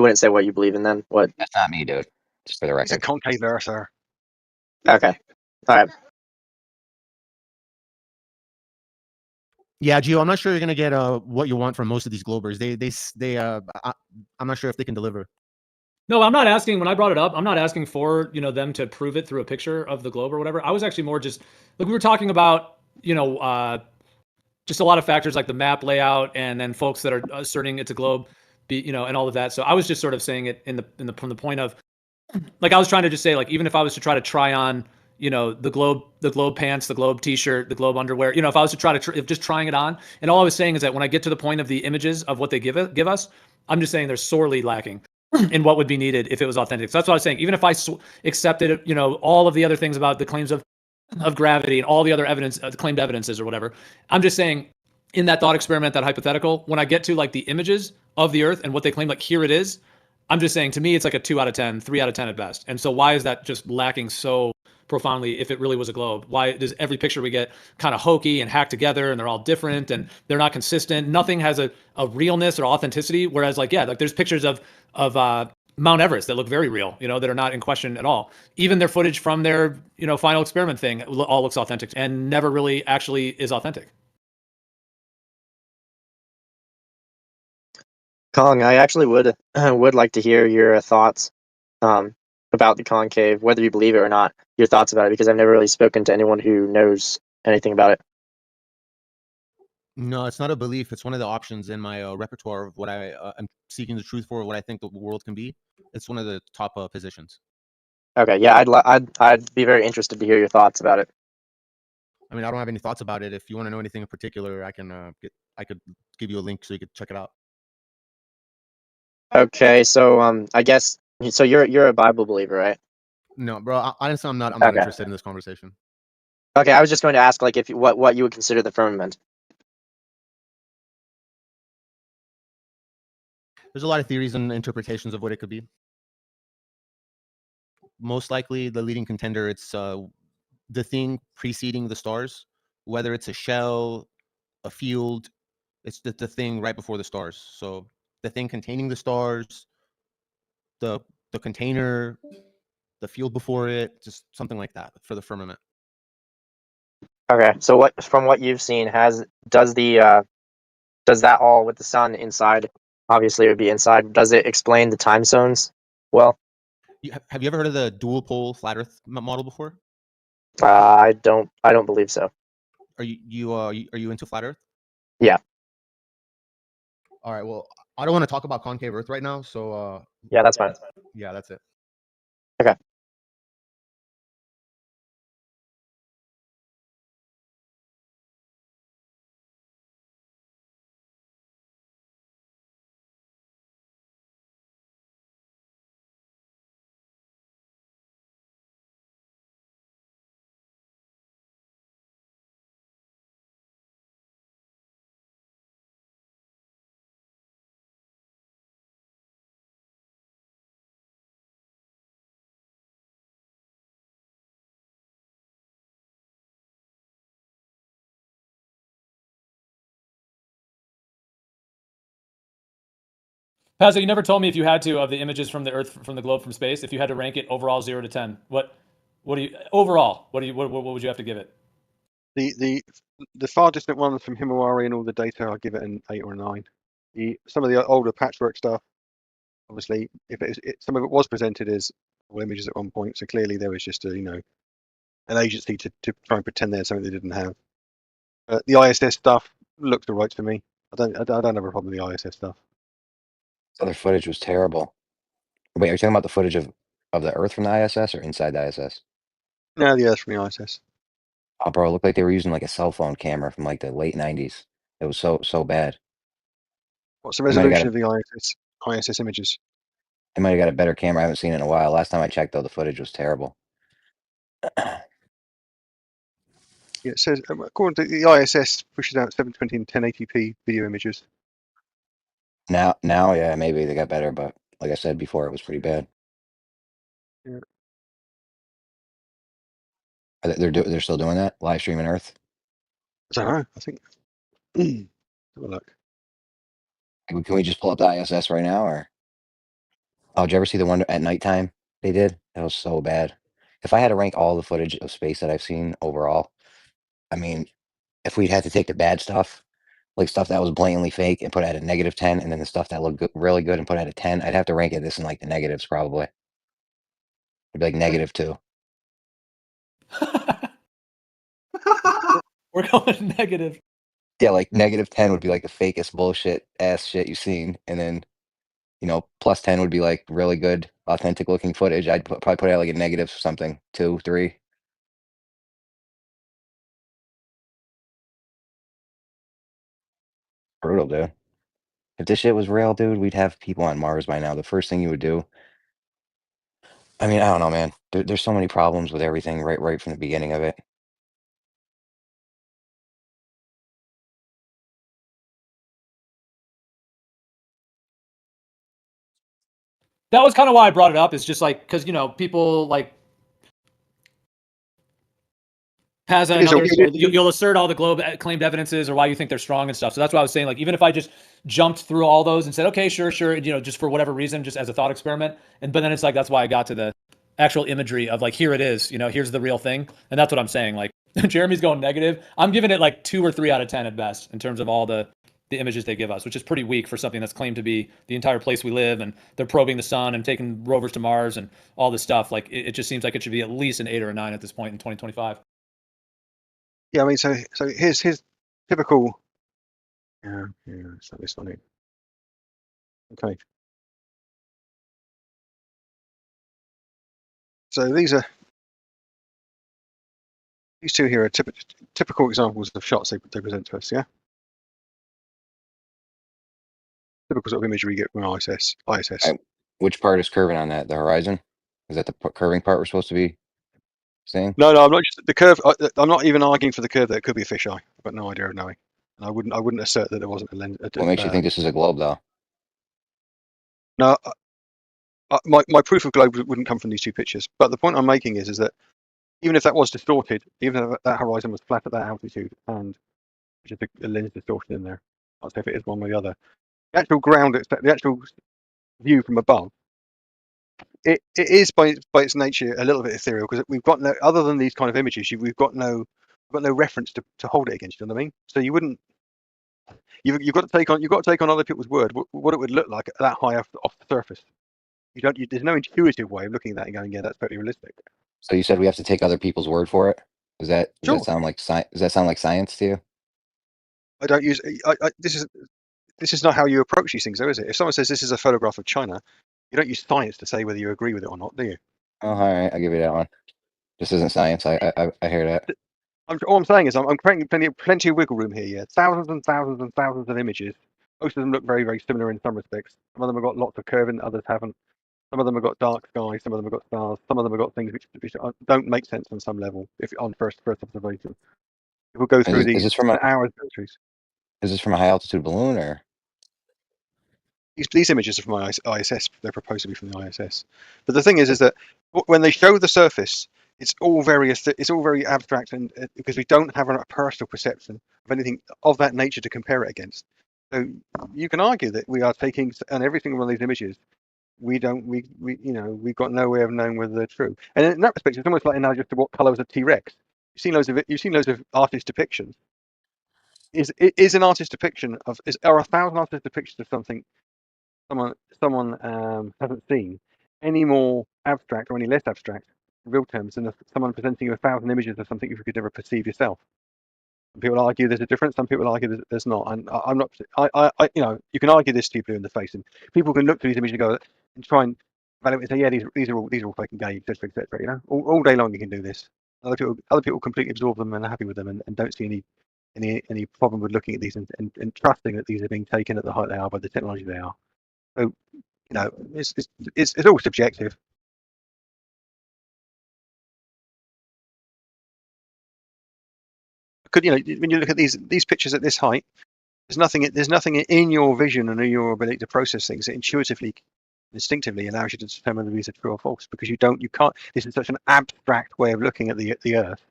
wouldn't say what you believe in then? What? That's not me, dude. Just for the It's a record. concave Earth, sir. Okay. All right. Yeah, Gio, I'm not sure you're gonna get what you want from most of these Globers. I'm not sure if they can deliver. No, I'm not asking. When I brought it up, I'm not asking for them to prove it through a picture of the globe or whatever. I was actually more just like we were talking about just a lot of factors like the map layout and then folks that are asserting it's a globe, and all of that. So I was just sort of saying it from the point of like I was trying to just say like even if I was to try to try on the globe pants, the globe t-shirt, the globe underwear, if I was to try to just trying it on, and all I was saying is that when I get to the point of the images of what they give us, I'm just saying they're sorely lacking in what would be needed if it was authentic. So that's what I was saying. Even if I accepted all of the other things about the claims of gravity and all the other evidence, the claimed evidences or whatever, I'm just saying in that thought experiment, that hypothetical, when I get to like the images of the Earth and what they claim, like here it is, I'm just saying to me it's like a 2 out of 10, 3 out of 10 at best. And so why is that just lacking so profoundly if it really was a globe? Why does every picture we get kind of hokey and hacked together and they're all different and they're not consistent? Nothing has a realness or authenticity. Whereas like there's pictures of Mount Everest that look very real, that are not in question at all. Even their footage from their final experiment thing all looks authentic and never really actually is authentic. Kong, I actually would like to hear your thoughts about the concave, whether you believe it or not. Your thoughts about it, because I've never really spoken to anyone who knows anything about it. No, it's not a belief. It's one of the options in my repertoire of what I'm seeking the truth for, what I think the world can be. It's one of the top positions. Okay, yeah, I'd be very interested to hear your thoughts about it. I mean, I don't have any thoughts about it. If you want to know anything in particular, I could give you a link so you could check it out. Okay, so I guess so. You're a Bible believer, right? No, bro. Honestly, I'm not Okay. interested in this conversation. Okay, I was just going to ask, like, if what you would consider the firmament. There's a lot of theories and interpretations of what it could be. Most likely, the leading contender, it's the thing preceding the stars, whether it's a shell, a field, it's the thing right before the stars. So the thing containing the stars, the container, the field before it, just something like that for the firmament. Okay, so from what you've seen, does that all with the sun inside? Obviously, it would be inside. Does it explain the time zones? Well, Have you ever heard of the dual pole flat Earth model before? I don't believe so. Are you into flat Earth? Yeah. All right. Well, I don't want to talk about concave Earth right now. So Yeah, that's fine. yeah, that's it. Okay. Pazzo, you never told me if you had to of the images from the Earth from the globe from space. If you had to rank it overall 0 to 10, what do you overall? What would you have to give it? The far distant ones from Himawari and all the data, I'll give it an 8 or a 9. Some of the older patchwork stuff, obviously, if some of it was presented as all images at one point, so clearly there was just an agency to try and pretend there's something they didn't have. The ISS stuff looked alright to me. I don't have a problem with the ISS stuff. Other footage was terrible. Wait, are you talking about the footage of the Earth from the ISS or inside the ISS? No, the Earth from the ISS. Oh, bro, it looked like they were using like a cell phone camera from like the late '90s. It was so bad. What's the They might have got resolution of the ISS images? they might have got a better camera. I haven't seen it in a while. Last time I checked, though, the footage was terrible. Yeah, it says according to the ISS pushes out 720 and 1080p video images. Now, yeah, maybe they got better, but like I said before, it was pretty bad. Yeah. They're still doing that live streaming Earth. I don't know. I think. Have a look. Can we just pull up the ISS right now, or? Oh, did you ever see the one at nighttime they did? That was so bad. If I had to rank all the footage of space that I've seen overall, I mean, if we'd had to take the bad stuff, like stuff that was blatantly fake, and put it at a -10, and then the stuff that looked really good and put it at a 10, I'd have to rank it this in like the negatives probably. It'd be like -2. We're going negative. Yeah, like -10 would be like the fakest bullshit ass shit you've seen, and then +10 would be like really good, authentic looking footage. I'd probably put it at like a negative something, 2, 3. Brutal, dude. If this shit was real, dude, we'd have people on Mars by now. The first thing you would do. I mean, I don't know, man. There's so many problems with everything right from the beginning of it. That was kind of why I brought it up. Is just like because people like Pazza and others, you'll assert all the globe claimed evidences or why you think they're strong and stuff. So that's why I was saying, like, even if I just jumped through all those and said, okay, sure, just for whatever reason, just as a thought experiment, but then it's like that's why I got to the actual imagery of like, here it is, here's the real thing, and that's what I'm saying. Like, Jeremy's going negative. I'm giving it like 2 or 3 out of 10 at best in terms of all the images they give us, which is pretty weak for something that's claimed to be the entire place we live, and they're probing the sun and taking rovers to Mars and all this stuff. Like, it just seems like it should be at least an 8 or a 9 at this point in 2025. Yeah, I mean, so here's typical. Yeah, it's not this one here. Okay. So these two here are typical examples of shots they present to us. Yeah. typical sort of imagery you get from ISS. Which part is curving on that? The horizon? Is that the curving part we're supposed to be seeing? No, I'm not just the curve. I'm not even arguing for the curve that it could be a fisheye. I've got no idea of knowing. And I wouldn't assert that there wasn't a lens. What makes you think this is a globe, though? No, my proof of globe wouldn't come from these two pictures. But the point I'm making is that even if that was distorted, even if that horizon was flat at that altitude, and just a lens distortion in there, I'll say if it is one or the other. The actual ground, the actual view from above, it is by its nature a little bit ethereal because we've got no, other than these kind of images, we've got no reference to hold it against. You know what I mean? So you wouldn't. You've got to take on other people's word what it would look like that high off the surface. There's no intuitive way of looking at that and going, yeah, that's totally realistic. So you said we have to take other people's word for it. Does that Sure. sound like science? Does that sound like science to you? I don't use. This is not how you approach these things, though, is it? If someone says this is a photograph of China, you don't use science to say whether you agree with it or not, do you? Oh, all right, I'll give you that one. This isn't science. I hear that. All I'm saying is I'm creating plenty of wiggle room here. Yeah, thousands and thousands and thousands of images. Most of them look very, very similar in some respects. Some of them have got lots of curving, others haven't. Some of them have got dark skies. Some of them have got stars. Some of them have got things which don't make sense on some level if on first observation. If we'll go through these hours. Is this from a high altitude balloon or? These images are from ISS. They're supposed to be from the ISS. But the thing is that when they show the surface, it's all very abstract, and because we don't have a personal perception of anything of that nature to compare it against. So you can argue that we are taking on every single one of these images. We've got no way of knowing whether they're true. And in that respect, it's almost like analogous to what color was a T-Rex. You've seen loads of artist depictions. Is an artist depiction of are 1,000 artist depictions of something someone hasn't seen any more abstract or any less abstract in real terms than someone presenting you 1,000 images of something you could never perceive yourself? Some people argue there's a difference. Some people argue there's not. And I'm not. You can argue this to people in the face, and people can look through these images and go and try and evaluate and say, yeah, these are all fucking gay, etc., etc. You know, all day long you can do this. Other people completely absorb them and are happy with them and don't see any problem with looking at these and trusting that these are being taken at the height they are by the technology they are. So, it's all subjective. When you look at these pictures at this height, there's nothing in your vision and in your ability to process things that intuitively, instinctively allows you to determine whether these are true or false, because you can't. This is such an abstract way of looking at the Earth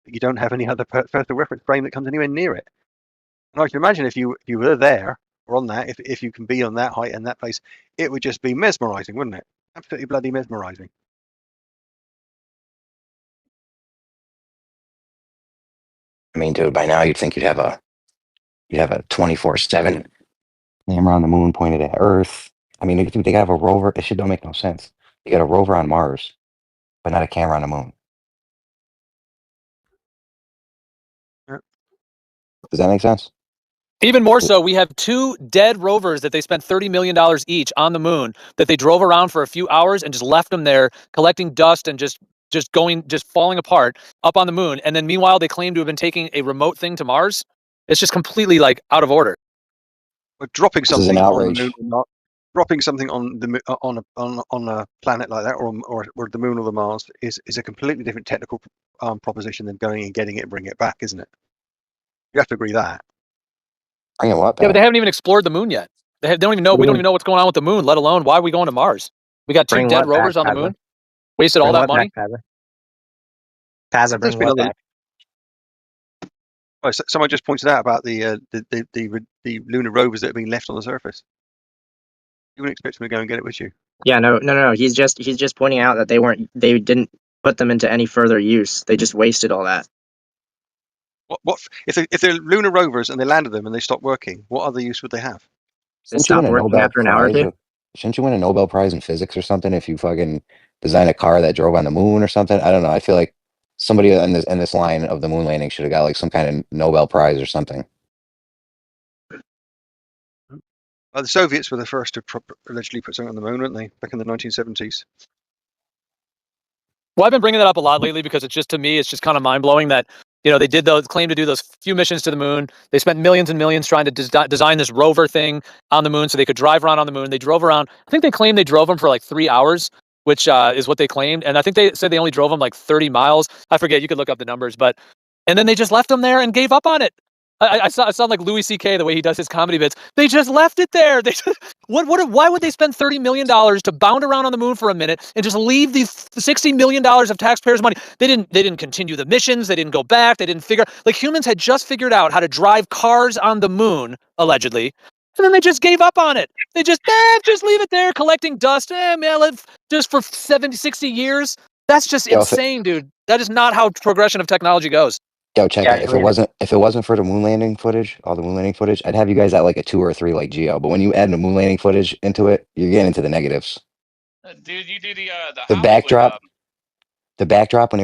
that you don't have any other personal reference frame that comes anywhere near it. And I can imagine if you were there or on that, if you can be on that height and that place, it would just be mesmerizing, wouldn't it? Absolutely bloody mesmerizing. I mean, dude, by now you'd think you'd have a 24/7 camera on the moon pointed at Earth. I mean, dude, they have a rover. This shit don't make no sense. You got a rover on Mars, but not a camera on the moon. Yeah. Does that make sense? Even more so, we have 2 dead rovers that they spent $30 million each on the moon that they drove around for a few hours and just left them there collecting dust and just falling apart up on the moon. And then meanwhile, they claim to have been taking a remote thing to Mars. It's just completely out of order. But dropping This is something an on the outrage. moon, dropping something on a planet like that, or the moon or the Mars, is a completely different technical proposition than going and getting it and bringing it back, isn't it? You have to agree that. Bring it what back? Yeah, but they haven't even explored the moon yet. They don't even know. We don't even know what's going on with the moon, let alone why are we going to Mars? We got 2 dead rovers on the moon. Wasted all that money. Pazza, bring what back? Oh, someone just pointed out about the lunar rovers that have been left on the surface. You wouldn't expect them to go and get it, would you? Yeah, no. He's just pointing out that they didn't put them into any further use. They just wasted all that. What if they're lunar rovers and they landed them and they stopped working? What other use would they have? They stopped working after an hour or two. Shouldn't you win a Nobel Prize in physics or something if you fucking design a car that drove on the moon or something? I don't know. I feel like somebody in this line of the moon landing should have got some kind of Nobel Prize or something. The Soviets were the first to allegedly put something on the moon, weren't they? Back in the 1970s. Well, I've been bringing that up a lot lately because it's just, to me, it's just kind of mind blowing that they did those claim to do those few missions to the moon. They spent millions and millions trying to design this rover thing on the moon so they could drive around on the moon. They drove around. I think they claimed they drove them for like 3 hours, which is what they claimed. And I think they said they only drove them like 30 miles. I forget. You could look up the numbers, and then they just left them there and gave up on it. I sound like Louis C.K. the way he does his comedy bits. They just left it there. They just, why would they spend $30 million to bound around on the moon for a minute and just leave these $60 million of taxpayers' money? They didn't continue the missions. They didn't go back. They didn't figure, like, humans had just figured out how to drive cars on the moon, allegedly. And then they just gave up on it. They just leave it there collecting dust. Just for 70, 60 years. That's just insane, dude. That is not how progression of technology goes. Yo, check it. If it wasn't for the moon landing footage, all the moon landing footage, I'd have you guys at like a 2 or a 3 like Geo. But when you add the moon landing footage into it, you're getting into the negatives. Dude, you do the backdrop. The backdrop when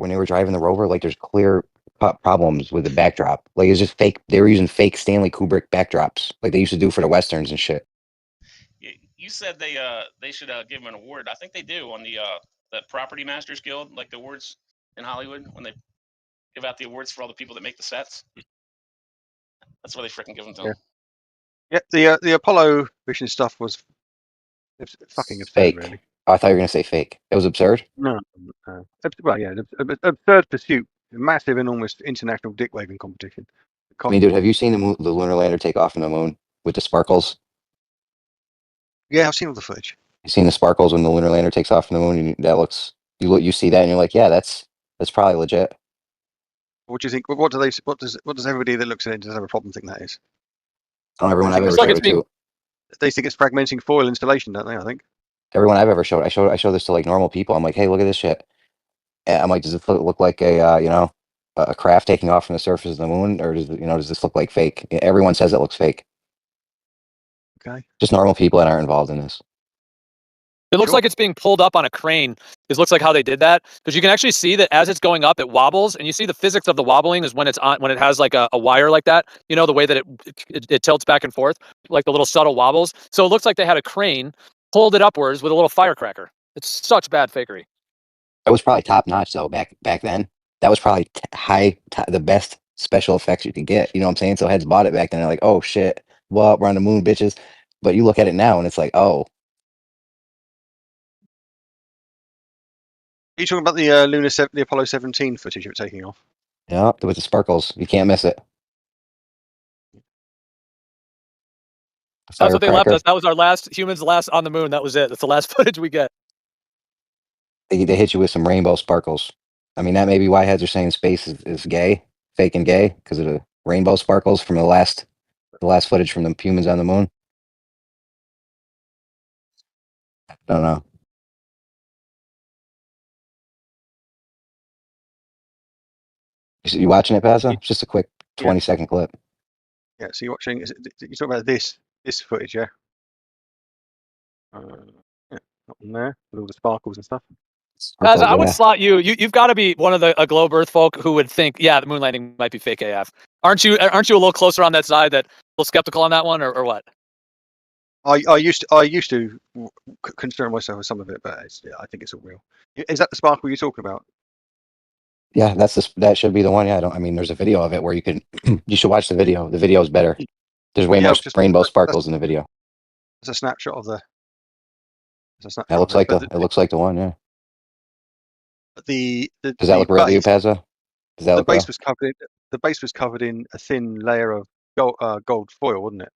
they were driving the rover, like there's clear problems with the backdrop. Like it's just fake. They were using fake Stanley Kubrick backdrops, like they used to do for the westerns and shit. You said they should give him an award. I think they do on the Property Masters Guild, like the awards in Hollywood when they give out the awards for all the people that make the sets. That's why they freaking give them to them. Yeah, the Apollo mission stuff was fucking absurd, fake. really. Oh, I thought you were gonna say fake. It was absurd. No. Well, yeah, absurd pursuit, massive, enormous international dick waving competition. I mean, dude, have you seen the lunar lander take off from the moon with the sparkles? Yeah, I've seen all the footage. You seen the sparkles when the lunar lander takes off from the moon? And that looks. You see that and you're like, yeah, that's probably legit. What do you think? What does everybody that looks at it does have a problem think that is? Everyone I've ever showed it to. They think it's fragmenting foil installation, don't they? I think. Everyone I've ever showed, I show this to like normal people. I'm like, hey, look at this shit. And I'm like, does it look like a craft taking off from the surface of the moon, or does this look like fake? Everyone says it looks fake. Okay. Just normal people that aren't involved in this. It looks like it's being pulled up on a crane. It looks like how they did that, because you can actually see that as it's going up, it wobbles, and you see the physics of the wobbling is when it has like a wire like that. The way that it tilts back and forth, like the little subtle wobbles. So it looks like they had a crane pulled it upwards with a little firecracker. It's such bad fakery. That was probably top notch though back then. That was probably the best special effects you could get. You know what I'm saying? So heads bought it back then. They're like, oh shit, well, we're on the moon, bitches. But you look at it now and it's like, oh. Are you talking about the the Apollo 17 footage you were taking off? Yeah, with the sparkles, you can't miss it. That's what they left us. That was our humans last on the moon. That was it. That's the last footage we get. They hit you with some rainbow sparkles. I mean, that may be why heads are saying space is gay, fake and gay, because of the rainbow sparkles from the last footage from the humans on the moon. I don't know. You watching it, Pazza? It's just a quick 20-second clip. Yeah, so you're watching. You talk about this footage, yeah? Yeah, not on there with all the sparkles and stuff. Guys, I would slot you. You've got to be one of the globe Earth folk who would think, yeah, the moon landing might be fake AF. Aren't you a little closer on that side, that a little skeptical on that one, or what? I used to concern myself with some of it, but I think it's all real. Is that the sparkle you're talking about? Yeah, that should be the one. Yeah, I mean, there's a video of it where you can. You should watch the video. The video is better. There's way more rainbow sparkles in the video. It's a snapshot of the. It looks like the one. Yeah. Does that look real to you, Pazza? Does that look real? The base was covered in a thin layer of gold foil, wasn't it?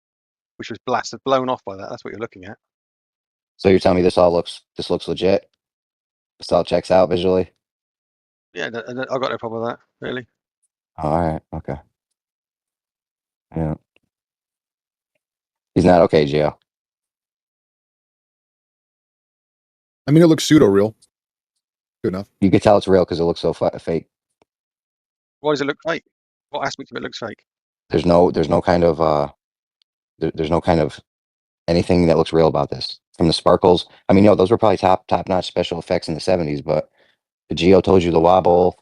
Which was blown off by that. That's what you're looking at. So you're telling me this looks legit? This all checks out visually? Yeah, I got no problem with that, really. All right. Okay. Yeah. He's not okay, Gio. I mean, it looks pseudo real. Good enough. You could tell it's real because it looks so fake. Why does it look fake? What aspect of it looks fake? There's no kind of there's no kind of anything that looks real about this. From the sparkles, I mean, those were probably top notch special effects in the 70s, but the Geo told you the wobble.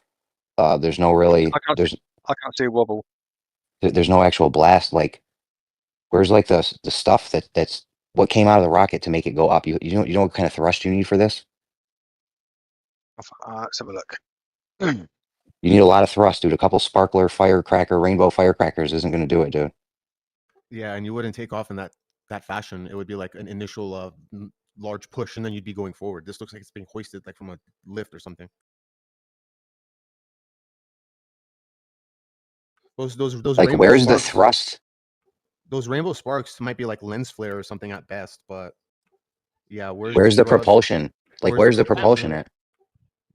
There's no really. I can't see a wobble. There's no actual blast. Like, where's like the stuff that's what came out of the rocket to make it go up? You know what kind of thrust you need for this? Let's have a look. You need a lot of thrust, dude. A couple sparkler firecracker, rainbow firecrackers isn't going to do it, dude. Yeah, and you wouldn't take off in that fashion. It would be like an initial large push, and then you'd be going forward. This looks like it's being hoisted like from a lift or something. Those Like, rainbow where's the sparks, thrust? those rainbow sparks might be like lens flare or something at best, but yeah, Where's the thrust? propulsion? Like, where's the propulsion at?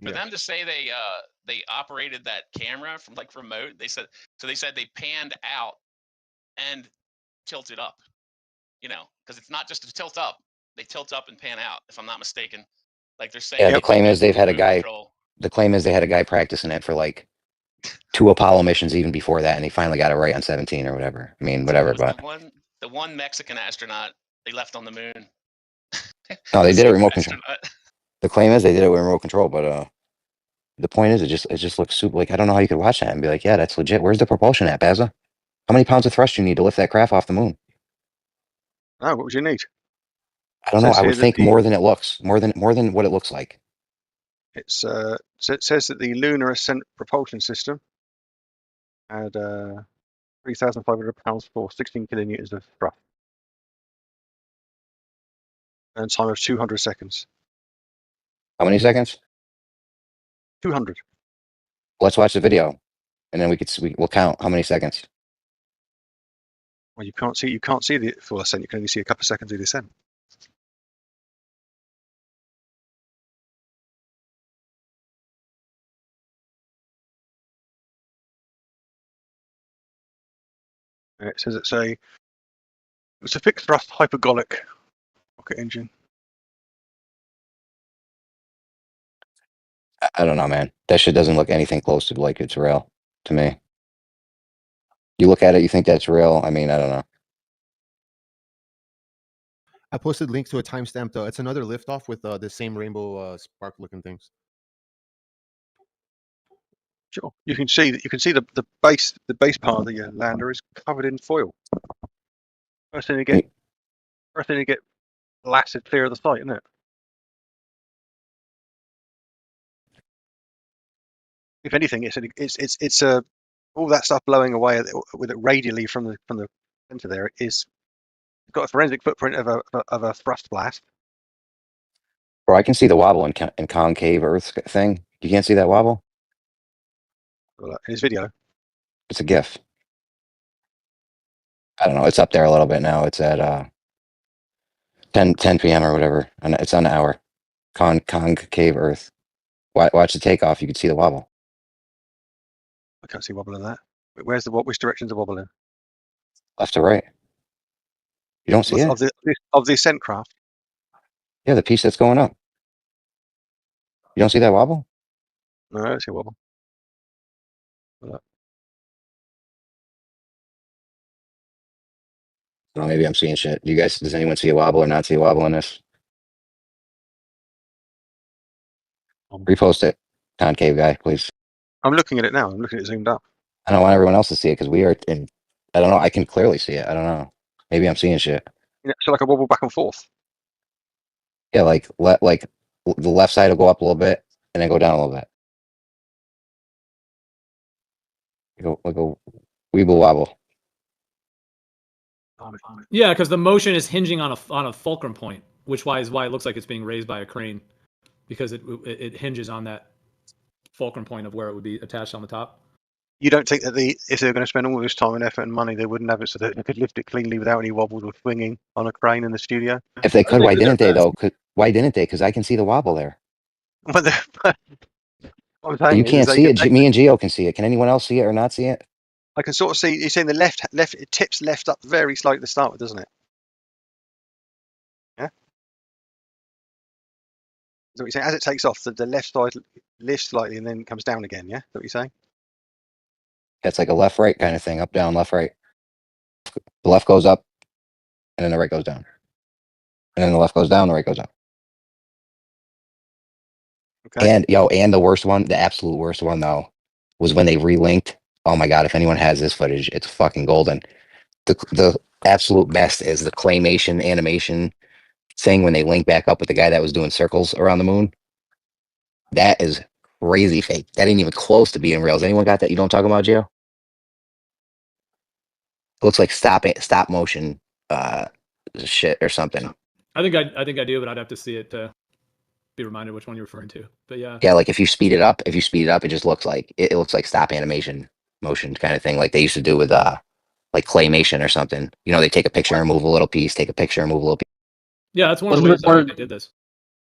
For them to say they operated that camera from like remote, they said they panned out and tilted up. You know, because it's not just to tilt up; they tilt up and pan out. If I'm not mistaken, like they're saying. Yeah, they the claim did is they've had a remote guy. control. The claim is they had a guy practicing it for like 2 Apollo missions even before that, and he finally got it right on 17 or whatever. I mean, whatever. It was But the one Mexican astronaut they left on the moon. no, they The did it same remote control. astronaut. The claim is they did it with remote control, but the point is it just looks super. Like, I don't know how you could watch that and be like, yeah, that's legit. Where's the propulsion at, Baza? How many pounds of thrust do you need to lift that craft off the moon? Oh, what would you need? I don't know. Says I here would that think the- more than it looks, more than what it looks like. It's so it says that the Lunar Ascent propulsion system had 3,500 pounds for 16 kilonewtons of thrust and time of 200 seconds. How many seconds? 200. Let's watch the video, and then we'll count how many seconds. Well, you can't see the full ascent. You can only see a couple of seconds of the ascent. It says it's a fixed thrust hypergolic rocket engine. I don't know, man. That shit doesn't look anything close to like it's real to me. You look at it, you think that's real. I mean, I don't know. I posted links to a timestamp though. It's another liftoff with the same rainbow spark looking things. Sure. You can see the base part of the lander is covered in foil. First thing you get blasted clear of the site, isn't it? If anything, it's all that stuff blowing away with it radially from the center there is got a forensic footprint of a thrust blast. Bro, I can see the wobble in concave Earth thing. You can't see that wobble? In his video. It's a GIF. I don't know. It's up there a little bit now. It's at 10 p.m. or whatever. And it's on the hour. Concave Earth. Watch the takeoff. You can see the wobble. I can't see wobble in that. Which direction's the wobble in? Left to right. You don't see it? Of the ascent craft. Yeah, the piece that's going up. You don't see that wobble? No, I don't see a wobble. Oh, maybe I'm seeing shit. Does anyone see a wobble or not see a wobble in this? Repost it, concave guy, please. I'm looking at it now. I'm looking at it zoomed up. I don't want everyone else to see it because we are in. I don't know. I can clearly see it. I don't know. Maybe I'm seeing shit. So like a wobble back and forth. Yeah, like the left side will go up a little bit and then go down a little bit. Like a weeble wobble. Yeah, because the motion is hinging on a fulcrum point, which is why it looks like it's being raised by a crane, because it hinges on that fulcrum point of where it would be attached on the top. You don't think that if they were going to spend all this time and effort and money, they wouldn't have it so that they could lift it cleanly without any wobbles or swinging on a crane in the studio? If they could, why didn't they though? Why didn't they? Because I can see the wobble there. But what I'm saying You can't see it. Me and Gio can see it. Can anyone else see it or not see it? I can sort of see. You're saying the left. It tips left up very slightly to start with, doesn't it? Yeah. So what you're saying, as it takes off, the left side lifts slightly and then comes down again. Yeah. Is that what you're saying? It's like a left right kind of thing. Up down, left right. The left goes up, and then the right goes down, and then the left goes down, the right goes up. Okay. And the worst one, the absolute worst one though, was when they relinked. Oh my god! If anyone has this footage, it's fucking golden. The absolute best is the claymation animation thing when they link back up with the guy that was doing circles around the moon. That is crazy fake. That ain't even close to being real. Has anyone got that? You don't talk about, Gio? It looks like stop motion shit or something. I think I do, but I'd have to see it to be reminded which one you're referring to. But yeah. Yeah, like if you speed it up, it just looks like it looks like stop animation motion kind of thing, like they used to do with like claymation or something. You know, they take a picture and move a little piece, take a picture and move a little piece. Yeah, that's one Was of it the ways I think recorded? they did this.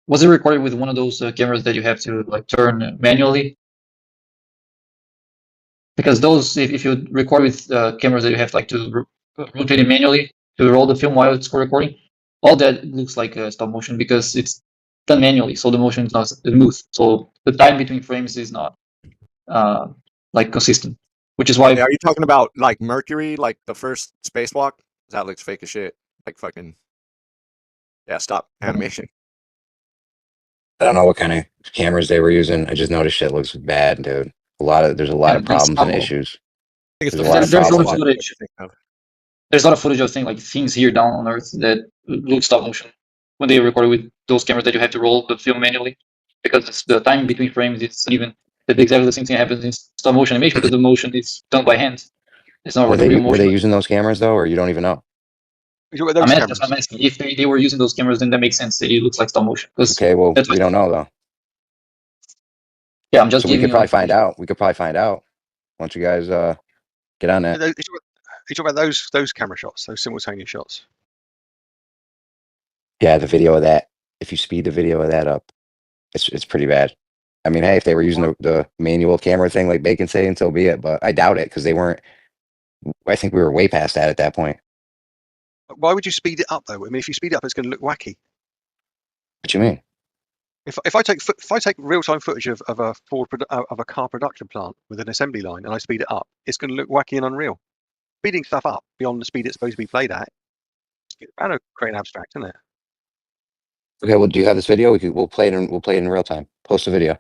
Was it recorded with one of those cameras that you have to like turn manually? Because those, if you record with cameras that you have like to rotate it manually to roll the film while it's recording, all that looks like stop motion because it's done manually, so the motion is not smooth. So the time between frames is not like consistent, which is why. Hey, are you talking about like Mercury, like the first spacewalk? That looks fake as shit. Like fucking stop animation. I don't know what kind of cameras they were using. I just noticed shit looks bad, dude. There's a lot of problems and issues. I think it's There's the a lot of There's a lot of problems. footage. There's a lot of footage of things like things here down on Earth that look stop motion when they recorded with those cameras that you have to roll the film manually because the time between frames is uneven. Exactly the same thing happens in stop motion animation because the motion is done by hand. It's not Were the real they motion. using those cameras though, or you don't even know? That's what I'm asking. If they were using those cameras, then that makes sense. It looks like stop motion. Okay, well, we don't know though. Yeah, I'm just so we giving could you probably find out. We could probably find out once you guys get on that. You talk about those camera shots, those simultaneous shots. Yeah, the video of that. If you speed the video of that up, it's pretty bad. I mean, hey, if they were using the manual camera thing like Bacon saying, so be it. But I doubt it because they weren't. I think we were way past that at that point. Why would you speed it up though? I mean, if you speed it up, it's going to look wacky. What you mean? If I take real time footage of a car production plant with an assembly line and I speed it up, it's going to look wacky and unreal. Speeding stuff up beyond the speed it's supposed to be played at, it's bound to create an abstract, isn't it? Okay, well, do you have this video? We'll play it in real time. Post the video.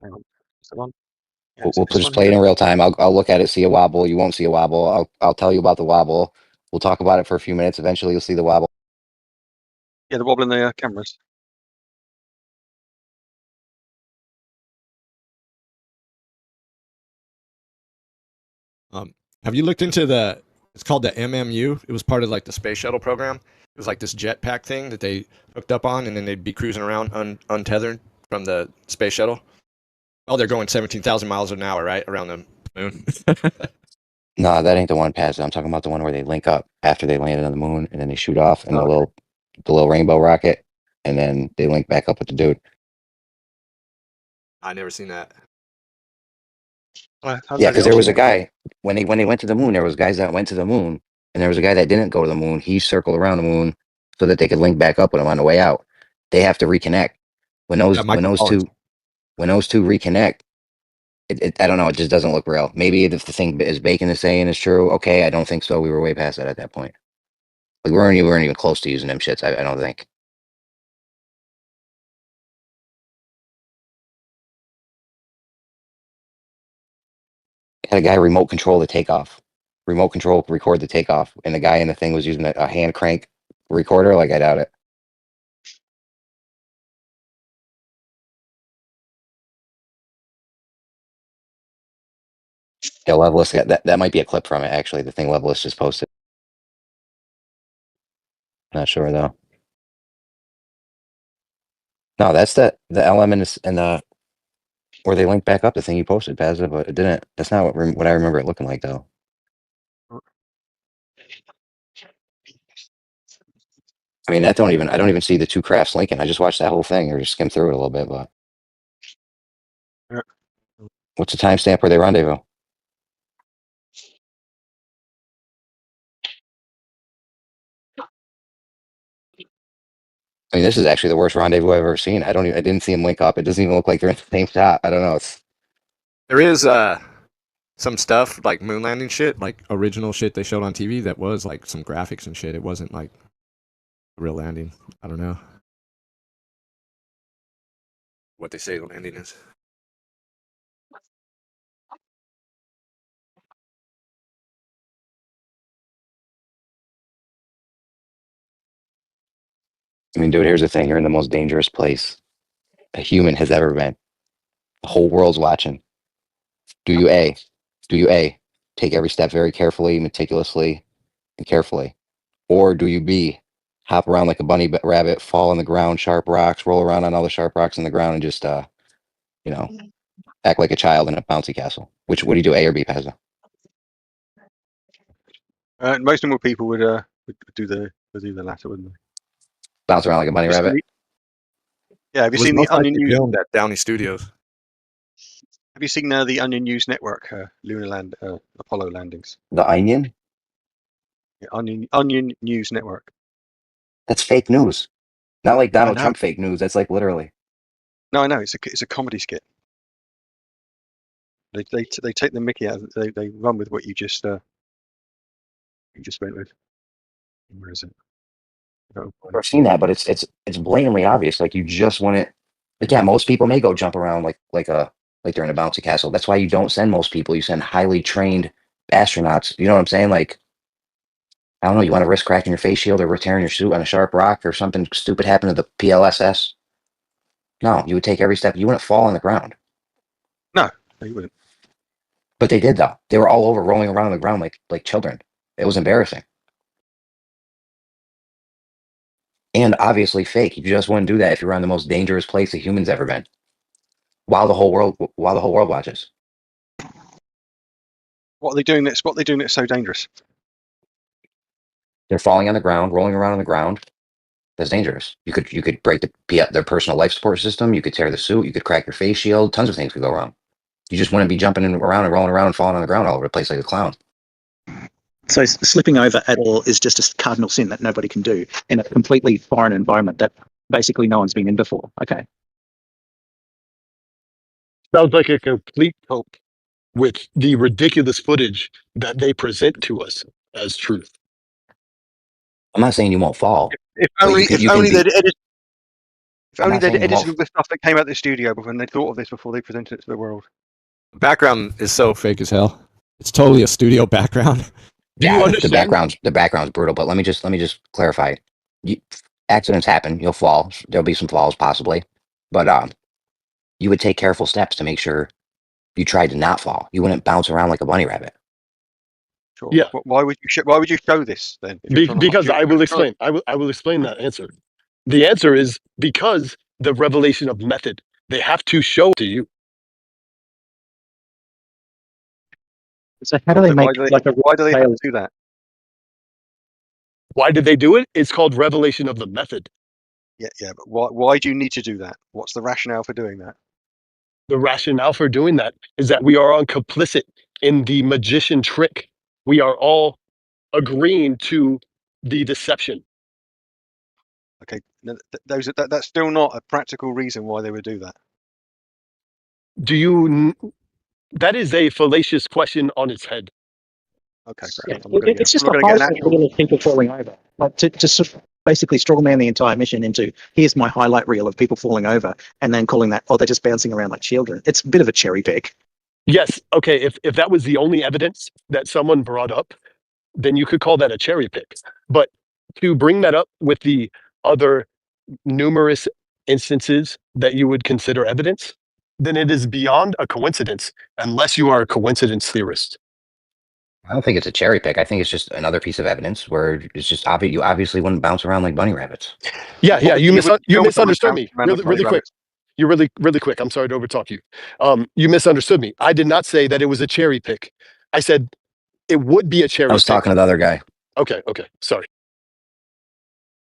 Hang on, is that one? Yeah, We'll just play it in real time. I'll look at it, see a wobble. You won't see a wobble. I'll tell you about the wobble. We'll talk about it for a few minutes. Eventually, you'll see the wobble. Yeah, the wobble in the cameras. Have you looked into it's called the MMU. It was part of like the space shuttle program. It was like this jetpack thing that they hooked up on, and then they'd be cruising around untethered from the space shuttle. Oh, they're going 17,000 miles an hour, right? Around the moon. No, that ain't the one, Paz. I'm talking about the one where they link up after they landed on the moon, and then they shoot off in the little rainbow rocket, and then they link back up with the dude. I never seen that. Yeah, because there was a guy when they went to the moon. There was guys that went to the moon, and there was a guy that didn't go to the moon. He circled around the moon so that they could link back up with him on the way out. They have to reconnect. When those two reconnect, I don't know. It just doesn't look real. Maybe if the thing is Bacon is saying is true, okay. I don't think so. We were way past that at that point. Like we weren't even close to using them shits. I don't think. Had a guy remote control the takeoff, remote control record the takeoff, and the guy in the thing was using a hand crank recorder. Like I doubt it. Yeah, Levelist, that might be a clip from it. Actually, the thing Levelist just posted. Not sure though. No, that's the LM and the where they link back up the thing you posted, Pazza, but it didn't. That's not what I remember it looking like though. I mean, I don't even see the two crafts linking. I just watched that whole thing or just skimmed through it a little bit. But what's the timestamp where they rendezvous? I mean, this is actually the worst rendezvous I've ever seen. I didn't see them link up. It doesn't even look like they're in the same shot. I don't know. There is some stuff like moon landing shit, like original shit they showed on TV that was like some graphics and shit. It wasn't like a real landing. I don't know what they say the landing is. I mean, dude, here's the thing. You're in the most dangerous place a human has ever been. The whole world's watching. Do you A? Take every step very carefully, meticulously, and carefully? Or do you B? Hop around like a bunny rabbit, fall on the ground, sharp rocks, roll around on all the sharp rocks on the ground, and just act like a child in a bouncy castle. What do you do, A or B, Pezza? Most normal people would do the latter, wouldn't they? Bounce around like a bunny Have you seen rabbit? Yeah, have It you was seen the most likely Onion News? filmed at Downey Studios. Have you seen the Onion News Network Apollo landings? The Onion? Yeah, Onion News Network. That's fake news. Not like Donald know. Trump fake news. That's like literally. No, I know it's a comedy skit. They take the Mickey out. They run with what you just went with. Where is it? I've seen that, but it's blatantly obvious. Like you just want it. Like yeah, most people may go jump around like they're in a bouncy castle. That's why you don't send most people. You send highly trained astronauts. You know what I'm saying? Like I don't know. You want to risk cracking your face shield or tearing your suit on a sharp rock or something stupid happened to the PLSS? No, you would take every step. You wouldn't fall on the ground. No, you wouldn't. But they did though. They were all over rolling around on the ground like children. It was embarrassing. And obviously fake. You just wouldn't do that if you're on the most dangerous place a human's ever been. While the whole world watches. What are they doing that's so dangerous? They're falling on the ground, rolling around on the ground. That's dangerous. You could break their personal life support system. You could tear the suit. You could crack your face shield. Tons of things could go wrong. You just wouldn't be jumping around and rolling around and falling on the ground all over the place like a clown. So slipping over at all is just a cardinal sin that nobody can do in a completely foreign environment that basically no one's been in before. Okay. Sounds like a complete cope with the ridiculous footage that they present to us as truth. I'm not saying you won't fall. If only they'd edited the stuff that came out of the studio when they thought of this before they presented it to the world. The background is so fake as hell. It's totally a studio background. Yeah, the background's brutal. But let me just clarify. Accidents happen. You'll fall. There'll be some falls possibly, but you would take careful steps to make sure you tried to not fall. You wouldn't bounce around like a bunny rabbit. Sure. Yeah. Why would you show this then? Because I will explain. I will explain that answer. The answer is because the revelation of method. They have to show to you. So how do they make why do they have to do that? Why did they do it? It's called revelation of the method. Yeah, but why do you need to do that? What's the rationale for doing that? The rationale for doing that is that we are all complicit in the magician trick. We are all agreeing to the deception. Okay, that's still not a practical reason why they would do that. That is a fallacious question on its head. Okay, yeah, it's just a highlight reel of people falling over. Like to sort of basically strawman the entire mission into here's my highlight reel of people falling over, and then calling that they're just bouncing around like children. It's a bit of a cherry pick. Yes, okay. If that was the only evidence that someone brought up, then you could call that a cherry pick. But to bring that up with the other numerous instances that you would consider evidence, then it is beyond a coincidence unless you are a coincidence theorist. I don't think it's a cherry pick. I think it's just another piece of evidence where it's just obvious. You obviously wouldn't bounce around like bunny rabbits. Yeah. You misunderstood me. Really quick. You're really quick. I'm sorry to overtalk you. You misunderstood me. I did not say that it was a cherry pick. I said it would be a cherry pick. I was talking to the other guy. Okay. Sorry.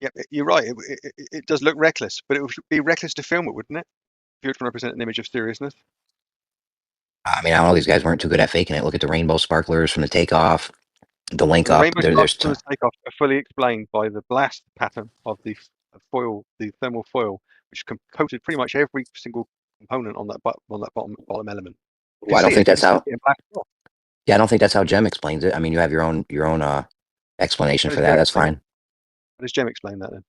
Yeah, you're right. It does look reckless, but it would be reckless to film it, wouldn't it? If you were trying to present an image of seriousness. I mean, I don't know. These guys weren't too good at faking it. Look at the rainbow sparklers from the takeoff, the link up. Rainbow sparklers from the takeoff are fully explained by the blast pattern of the foil, the thermal foil, which coated pretty much every single component on that bottom element. Well, I don't think that's how. Yeah, I don't think that's how Jem explains it. I mean, you have your own explanation for that. That's fine. How does Jem explain that then?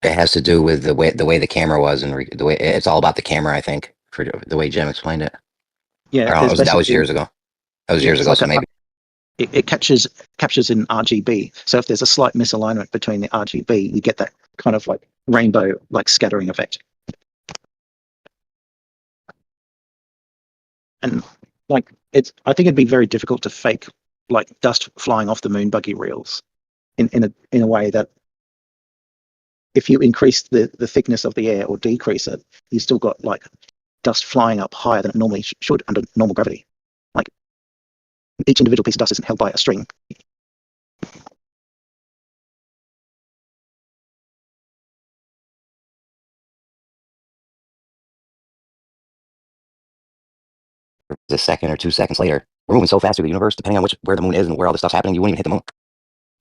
It has to do with the way the camera was and the way it's all about the camera. I think for the way Jem explained it. Yeah, that was years ago. That was years ago, so maybe. It captures in RGB. So if there's a slight misalignment between the RGB, you get that kind of like rainbow like scattering effect. And like I think it'd be very difficult to fake like dust flying off the moon buggy reels in a way that if you increase the thickness of the air or decrease it, you still got like dust flying up higher than it normally should under normal gravity. Like each individual piece of dust isn't held by a string. A second or 2 seconds later, we're moving so fast through the universe, depending on where the moon is and where all this stuff's happening, you won't even hit the moon.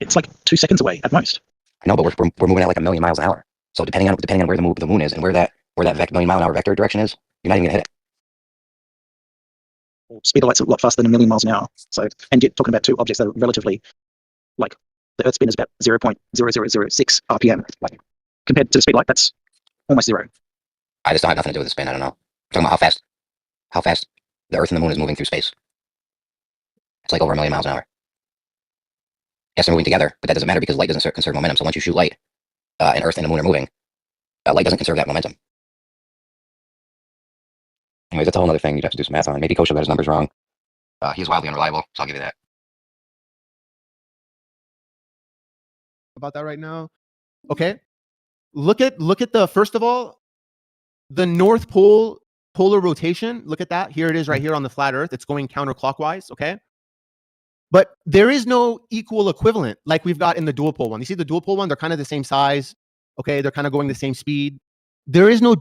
It's like 2 seconds away at most. I know, but we're moving at like 1,000,000 miles an hour. So depending on where the moon is and where that 1,000,000 mile an hour vector direction is, you're not even gonna hit it. Speed of light's a lot faster than 1,000,000 miles an hour. So, and you're talking about two objects that are relatively, like, the Earth spin is about 0.0006 RPM. Like, compared to the speed of light, that's almost zero. I just don't have nothing to do with the spin. I don't know. I'm talking about how fast the Earth and the moon is moving through space. It's like over 1,000,000 miles an hour. Yes, they're moving together, but that doesn't matter because light doesn't conserve momentum. So once you shoot light, and Earth and the moon are moving, light doesn't conserve that momentum. Anyways, that's a whole other thing you'd have to do some math on. Maybe Kosha got his numbers wrong. He is wildly unreliable, so I'll give you that. About that right now. Okay. Look at the first of all, the North Pole polar rotation. Look at that. Here it is right here on the flat Earth. It's going counterclockwise. Okay. But there is no equal equivalent like we've got in the dual pole one. You see the dual pole one, they're kind of the same size. Okay, they're kind of going the same speed. There is no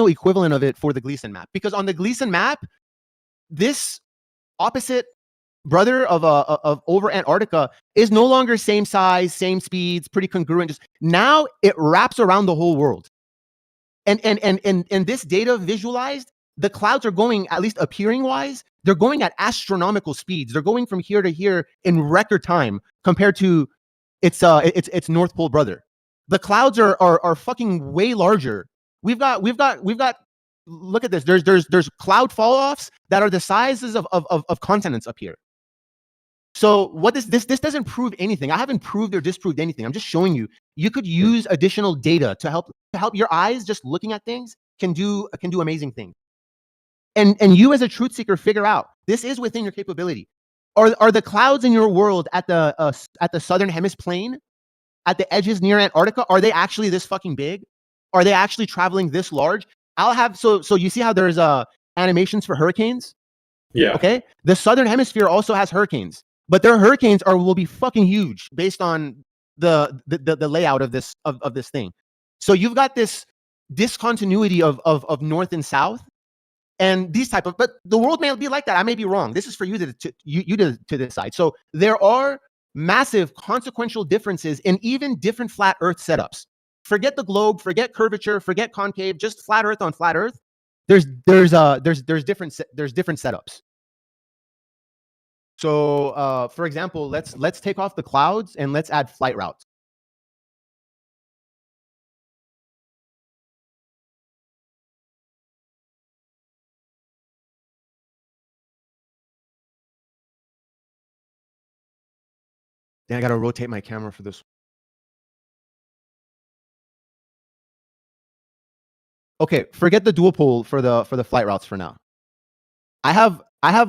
equivalent of it for the Gleason map, because on the Gleason map, this opposite brother of over Antarctica is no longer same size, same speeds, pretty congruent. Just now it wraps around the whole world. And this data visualized, the clouds are going, at least appearing wise, they're going at astronomical speeds. They're going from here to here in record time compared to its North Pole brother. The clouds are fucking way larger. We've got look at this. There's cloud fall offs that are the sizes of continents up here. So what this doesn't prove anything. I haven't proved or disproved anything. I'm just showing you. You could use additional data to help your eyes just looking at things can do amazing things. And you as a truth seeker figure out this is within your capability. Are the clouds in your world at the southern hemisphere plane, at the edges near Antarctica, are they actually this fucking big? Are they actually traveling this large? I'll have so you see how there's animations for hurricanes? Yeah. Okay. The southern hemisphere also has hurricanes, but their hurricanes will be fucking huge based on the layout of this thing. So you've got this discontinuity of north and south. And these type of, but the world may be like that. I may be wrong. This is for you to decide. So there are massive consequential differences in even different flat Earth setups. Forget the globe, forget curvature, forget concave, just flat Earth on flat Earth. There's different setups. So for example, let's take off the clouds and let's add flight routes. Then I got to rotate my camera for this. Okay, forget the dual pole for the flight routes for now. I have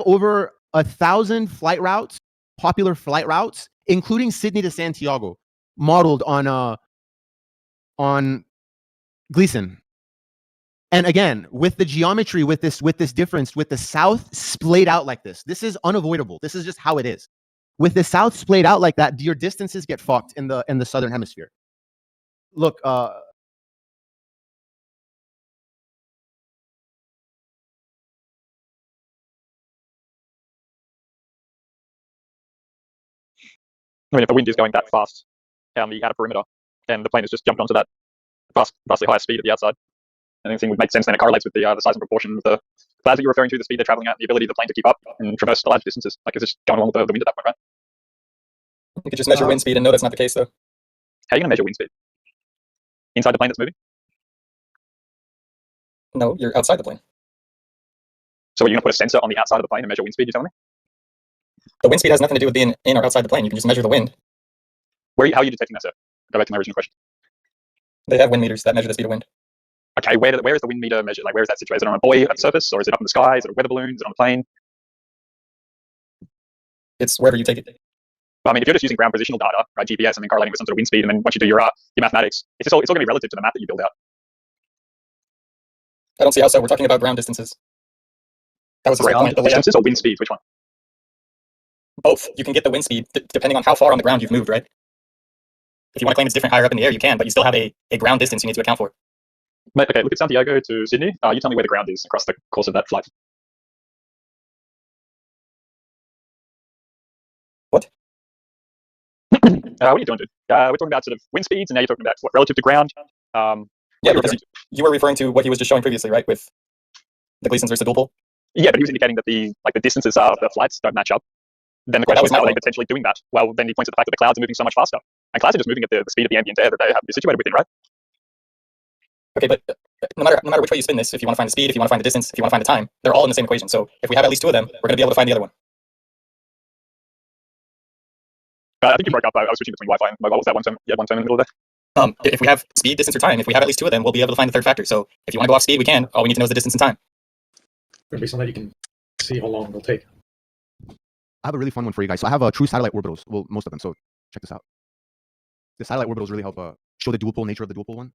over 1,000 flight routes, popular flight routes, including Sydney to Santiago, modeled on Gleason. And again, with the geometry, with this difference, with the south splayed out like this is unavoidable. This is just how it is. With the south splayed out like that, your distances get fucked in the southern hemisphere. Look, I mean, if the wind is going that fast down the outer perimeter, and the plane has just jumped onto that vastly higher speed at the outside, anything would make sense. Then it correlates with the size and proportion of the clouds that you're referring to, the speed they're traveling at, the ability of the plane to keep up and traverse the large distances. Like it's just going along with the wind at that point, right? You could just measure wind speed and know that's not the case, though. How are you going to measure wind speed? Inside the plane that's moving? No, you're outside the plane. So are you going to put a sensor on the outside of the plane and measure wind speed, you're telling me? The wind speed has nothing to do with being in or outside the plane. You can just measure the wind. How are you detecting that, sir? Go back to my original question. They have wind meters that measure the speed of wind. okay, where is the wind meter measured? Like, where is that situated? Is it on a buoy at the surface, or is it up in the sky? Is it a weather balloon? Is it on a plane? It's wherever you take it. I mean, if you're just using ground positional data, right, GPS, and then correlating with some sort of wind speed, and then once you do your mathematics, it's all going to be relative to the map that you build out. I don't see how so. We're talking about ground distances. That was the whole Ground point. distances or wind speeds? Which one? Both. You can get the wind speed depending on how far on the ground you've moved, right? If you want to claim it's different higher up in the air, you can, but you still have a ground distance you need to account for. Mate, okay, look at Santiago to Sydney. You tell me where the ground is across the course of that flight. What? What are you doing, dude? We're talking about sort of wind speeds, and now you're talking about what relative to ground. Yeah, because you were referring to what he was just showing previously, right? With the Gleasons versus the dual pole. Yeah, but he was indicating that the distances of the flights don't match up. Then the question is, how are they potentially doing that? Well, then he points at the fact that the clouds are moving so much faster, and clouds are just moving at the speed of the ambient air that they have to be situated within, right? Okay, but no matter which way you spin this, if you want to find the speed, if you want to find the distance, if you want to find the time, they're all in the same equation. So if we have at least two of them, we're going to be able to find the other one. I think you broke up. I was switching between Wi-Fi and mobile. Was that one term? Yeah, one term in the middle there. If we have speed, distance, or time, if we have at least two of them, we'll be able to find the third factor. So if you want to go off speed, we can. All we need to know is the distance and time. Based on that, you can see how long it'll take. I have a really fun one for you guys. So I have true satellite orbitals. Well, most of them. So check this out. The satellite orbitals really help show the dual pole nature of the dual pole one.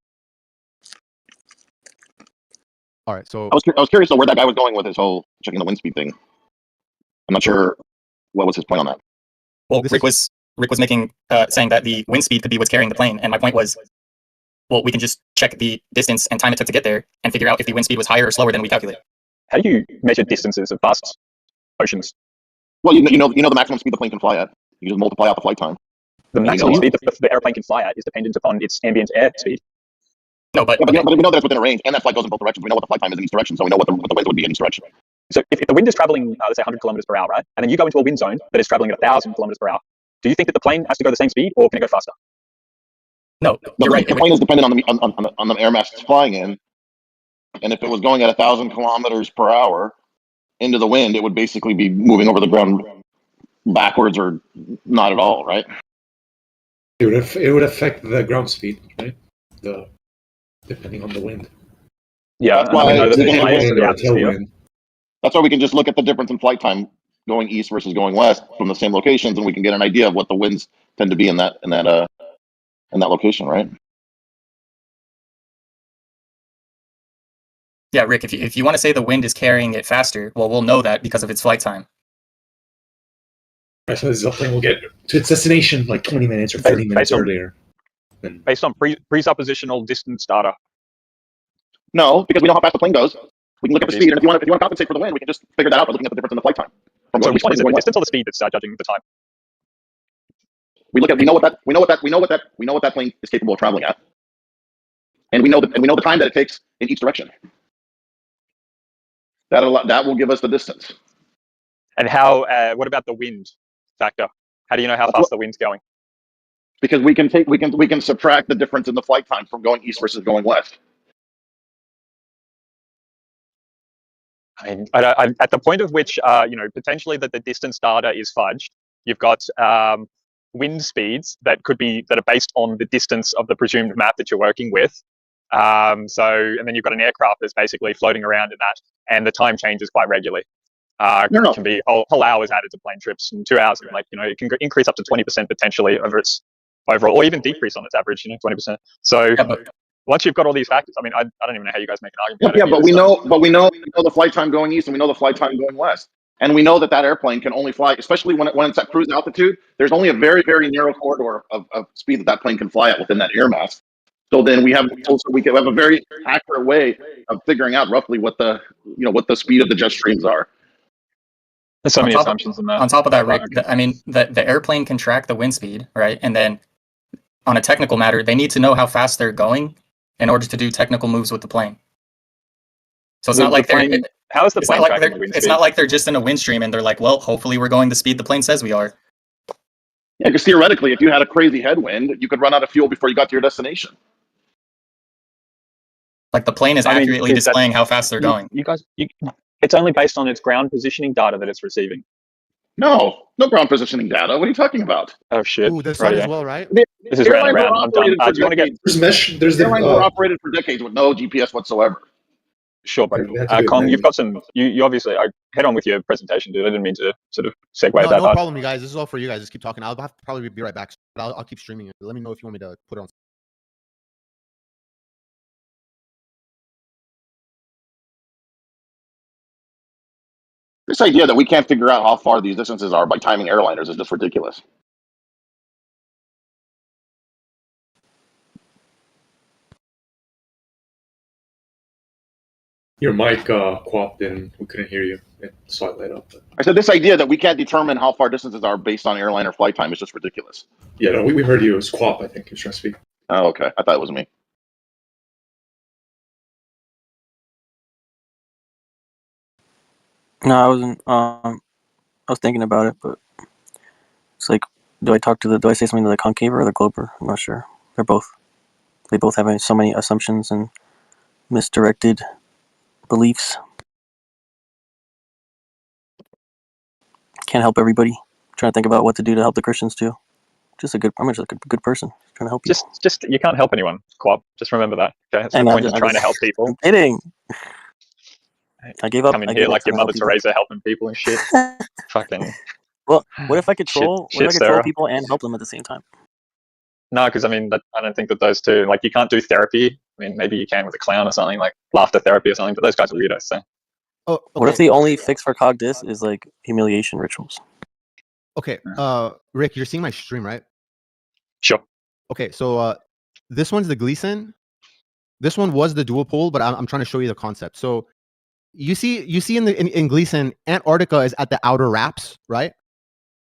All right. So I was curious though where that guy was going with his whole checking the wind speed thing. I'm not sure what was his point on that. Well, Rick was making saying that the wind speed could be what's carrying the plane, and my point was, well, we can just check the distance and time it took to get there, and figure out if the wind speed was higher or slower than we calculate. How do you measure distances of vast oceans? Well, you know the maximum speed the plane can fly at. You just multiply out the flight time. The maximum speed the airplane can fly at is dependent upon its ambient air speed. No, but we know that it's within a range, and that flight goes in both directions. We know what the flight time is in each direction, so we know what the wind would be in each direction. So if the wind is traveling, let's say 100 kilometers per hour, right, and then you go into a wind zone that is traveling at 1,000 kilometers per hour, do you think that the plane has to go the same speed, or can it go faster? No, you're right. The plane is dependent on the air mass it's flying in, and if it was going at 1,000 kilometers per hour into the wind, it would basically be moving over the ground backwards or not at all, right? It would affect the ground speed, right? Depending on the wind. Yeah, that's why we can just look at the difference in flight time going east versus going west from the same locations, and we can get an idea of what the winds tend to be in that location, right? Yeah, Rick, if you want to say the wind is carrying it faster, well, we'll know that because of its flight time. Right, so the plane will get to its destination like 20 minutes or 30 minutes earlier. Based on presuppositional distance data. No, because we know how fast the plane goes. We can look at the speed, and if you want to compensate for the wind, we can just figure that out by looking at the difference in the flight time. So which one is it? The distance or the speed that's judging the time? We know what that plane is capable of traveling at, and we know the time that it takes in each direction. That will give us the distance. And how? What about the wind factor? How do you know how fast the wind's going? Because we can subtract the difference in the flight time from going east versus going west. I mean, at the point of which potentially that the distance data is fudged, you've got wind speeds that are based on the distance of the presumed map that you're working with. And then you've got an aircraft that's basically floating around in that, and the time changes quite regularly. It can be whole hours added to plane trips, and 2 hours, it can increase up to 20% potentially over its overall, or even decrease on its average, 20%. So once you've got all these factors, I mean, I don't even know how you guys make an argument. Yeah, but we know the flight time going east, and we know the flight time going west, and we know that airplane can only fly, especially when it's at cruise altitude. There's only a very, very narrow corridor of speed that plane can fly at within that air mass. So then we have a very accurate way of figuring out roughly what the speed of the jet streams are. There's so many assumptions in that. On top of that, Rick, the airplane can track the wind speed, right? And then on a technical matter, they need to know how fast they're going in order to do technical moves with the plane. So it's not like it's not like they're just in a wind stream and they're like, well, hopefully we're going the speed the plane says we are. Yeah, because theoretically, if you had a crazy headwind, you could run out of fuel before you got to your destination. Like the plane is accurately displaying how fast they're going. It's only based on its ground positioning data that it's receiving. No, no ground positioning data. What are you talking about? Oh shit! Ooh, the sun Right, as yeah. well, right? This is round and Airlines were round. I'm done. operated for Do you want to get? decades. There's mesh. There's the. Airlines were operated for decades with no GPS whatsoever. Sure, but They had to do it Kong, you've manually. got some. You obviously head on with your presentation, dude. I didn't mean to sort of segue No, that no hard. problem, you guys. This is all for you guys. Just keep talking. I'll have to probably be right back. But I'll keep streaming it. Let me know if you want me to put it on. This idea that we can't figure out how far these distances are by timing airliners is just ridiculous. Your mic quapped and we couldn't hear you. It saw it light up. But... I said this idea that we can't determine how far distances are based on airliner flight time is just ridiculous. Yeah, no, we heard you. It was Quap, I think. He was trying to speak. Oh, okay. I thought it was me. No, I wasn't. I was thinking about it, but it's like, do I say something to the concaver or the glober? I'm not sure. They both have so many assumptions and misdirected beliefs. Can't help everybody. Trying to think about what to do to help the Christians too. I'm just a good person. Just trying to help you. Just you can't help anyone, Quab. Just remember that. Okay, that's the point of trying to help people. I'm kidding. I gave up. Coming here like your Mother Teresa helping people and shit. Fucking. Well, what if I control? Shit, what if I control Sarah. people and help them at the same time? No, because I mean, I don't think that those two, like, you can't do therapy. I mean, maybe you can with a clown or something, like laughter therapy or something. But those guys are weirdos. So. Oh, okay. What if the only fix for Cogdis is like humiliation rituals? Okay, Rick, you're seeing my stream, right? Sure. Okay, so this one's the Gleason. This one was the dual pole, but I'm trying to show you the concept. So you see in Gleason, Antarctica is at the outer wraps, right?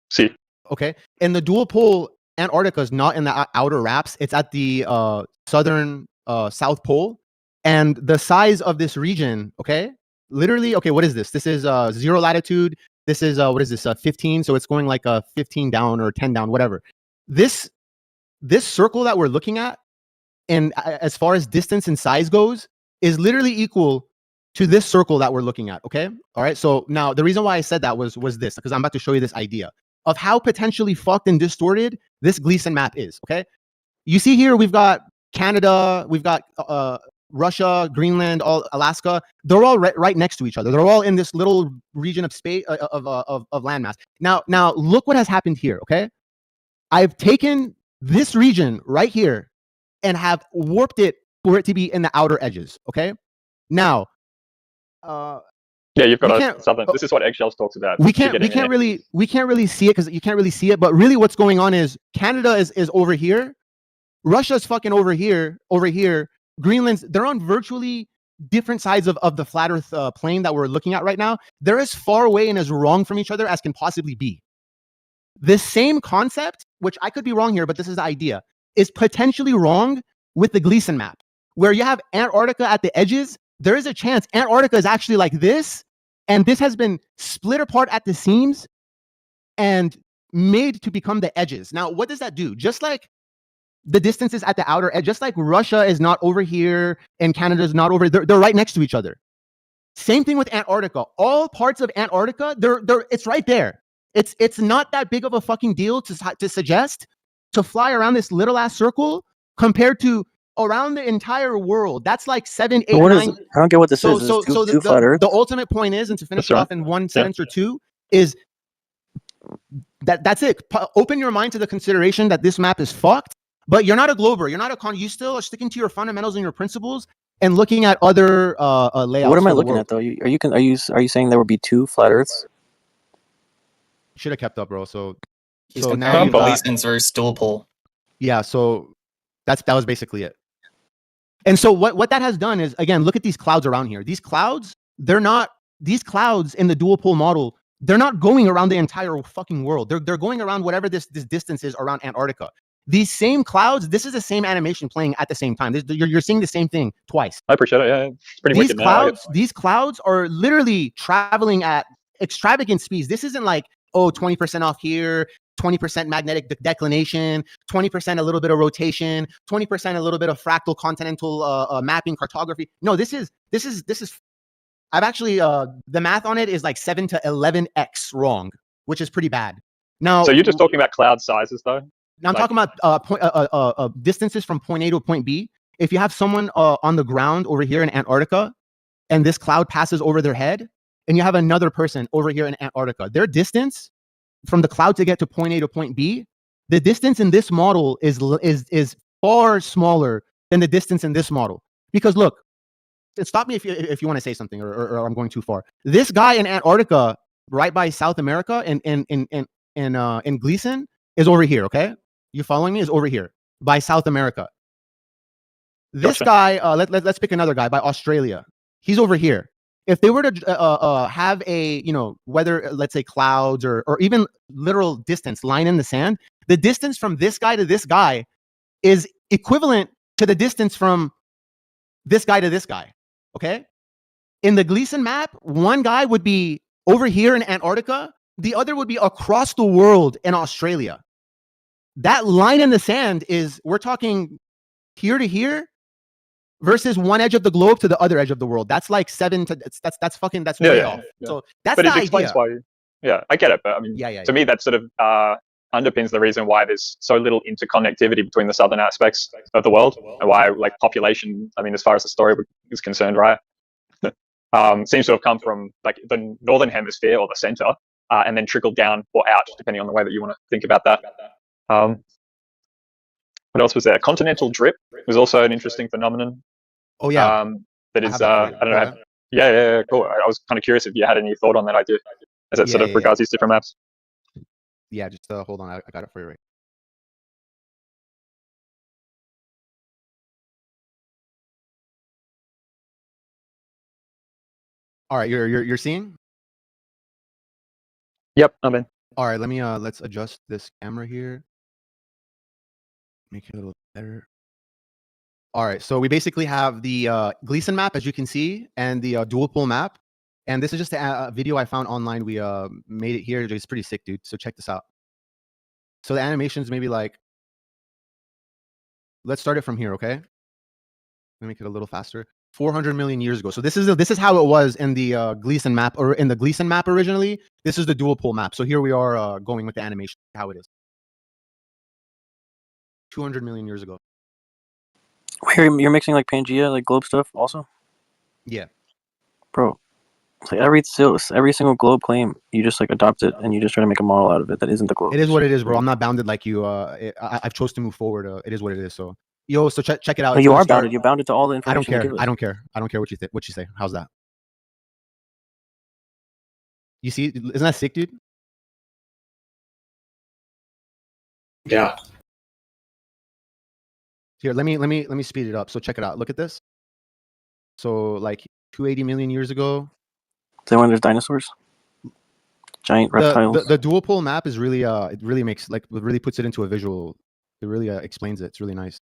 See. Okay, in the dual pole, Antarctica is not in the outer wraps. It's at the southern South Pole, and the size of this region, okay, literally, okay, what is this? This is 0 latitude. This is what is this? 15. So it's going like 15 down or 10 down, whatever. This circle that we're looking at, and as far as distance and size goes, is literally equal to this circle that we're looking at. Okay, all right. So now the reason why I said that was this, because I'm about to show you this idea of how potentially fucked and distorted this Gleason map is. Okay, you see here we've got Canada, we've got Russia, Greenland, all Alaska. They're all right next to each other. They're all in this little region of space of landmass. Now look what has happened here. Okay, I've taken this region right here and have warped it for it to be in the outer edges. Okay, now. Yeah, you've got something. This is what Eggshells talks about. We can't really see it because you can't really see it. But really, what's going on is Canada is over here, Russia's fucking over here. Greenland's, they're on virtually different sides of the flat Earth plane that we're looking at right now. They're as far away and as wrong from each other as can possibly be. The same concept, which I could be wrong here, but this is the idea, is potentially wrong with the Gleason map, where you have Antarctica at the edges. There is a chance Antarctica is actually like this, and this has been split apart at the seams and made to become the edges. Now, what does that do? Just like the distances at the outer edge, just like Russia is not over here and Canada is not over, they're right next to each other. Same thing with Antarctica. All parts of Antarctica, it's right there. It's not that big of a fucking deal to suggest to fly around this little ass circle compared to around the entire world. That's like 7, 8, 9. I don't get what this is. So Two flat Earth? the ultimate point is, and to finish it off in one sentence or two, is that's it. Open your mind to the consideration that this map is fucked, but you're not a glober. You're not a you still are sticking to your fundamentals and your principles and looking at other layouts. What am I looking at though? Are you saying there would be 2 flat Earths? Should have kept up, bro. So now Gleason's versus dual pole. Yeah, so that was basically it. And so what that has done is, again, look at these clouds around here. These clouds in the dual pole model, they're not going around the entire fucking world. They're going around whatever this distance is around Antarctica. These same clouds, this is the same animation playing at the same time. You're seeing the same thing twice. I appreciate it. Yeah, it's pretty wicked now. These clouds are literally traveling at extravagant speeds. This isn't like, 20% off here, 20% magnetic declination, 20% a little bit of rotation, 20% a little bit of fractal continental mapping cartography. No, this is I've actually the math on it is like 7 to 11x wrong which is pretty bad. Now, So you're just talking about cloud sizes, though. now I'm talking about distances from point A to point B. If you have someone on the ground over here in Antarctica, and this cloud passes over their head, and you have another person over here in Antarctica, their distance from the cloud to get to point A to point B, the distance in this model is far smaller than the distance in this model. Because look, stop me if you want to say something, or I'm going too far. This guy in Antarctica, right by South America, in Gleason, is over here. Okay, you following me? Is over here by South America. This Gotcha. guy, let's pick another guy by Australia. He's over here. If they were to have a, whether let's say clouds or even literal distance line in the sand, the distance from this guy to this guy is equivalent to the distance from this guy to this guy. Okay. In the Gleason map, one guy would be over here in Antarctica, the other would be across the world in Australia. That line in the sand we're talking here to here versus one edge of the globe to the other edge of the world. That's like that's way off. Yeah. So that's but the it explains idea. why. Yeah, I get it, but I mean, to me, that sort of underpins the reason why there's so little interconnectivity between the southern aspects of the world, and why, like, population, I mean, as far as the story is concerned, right, seems to have come from like the northern hemisphere or the center, and then trickled down or out, depending on the way that you want to think about that. What else was there? Continental drip was also an interesting phenomenon. Oh yeah. That I is, have that for you. I don't know. Go ahead. Yeah, cool. I was kind of curious if you had any thought on that idea, as it sort of regards these different maps. Yeah, just hold on. I got it for you right. All right, you're seeing? Yep, I'm in. All right, let's adjust this camera here. Make it a little better. All right, so we basically have the Gleason map, as you can see, and the dual pole map. And this is just a video I found online. We made it here. It's pretty sick, dude. So check this out. So the animations maybe like, let's start it from here, okay? Let me make it a little faster. 400 million years ago. So this is how it was in the Gleason map, or in the Gleason map originally. This is the dual pole map. So here we are going with the animation, how it is. 200 million years ago. Wait, you're mixing like Pangea, like globe stuff also? Yeah. Bro, it's like every single globe claim, you just like adopt it and you just try to make a model out of it that isn't the globe. It is what it is, bro. I'm not bounded like you. I've chose to move forward. It is what it is. So, so check it out. No, you are bounded. You're bounded to all the I don't information. care. I don't care. I don't care what you think. What you say. How's that? You see, isn't that sick, dude? Yeah. Here, let me speed it up. So check it out. Look at this. So like 280 million years ago. Is that when there's dinosaurs? Giant reptiles. The dual pole map is really it really makes it really puts it into a visual. It really explains it. It's really nice.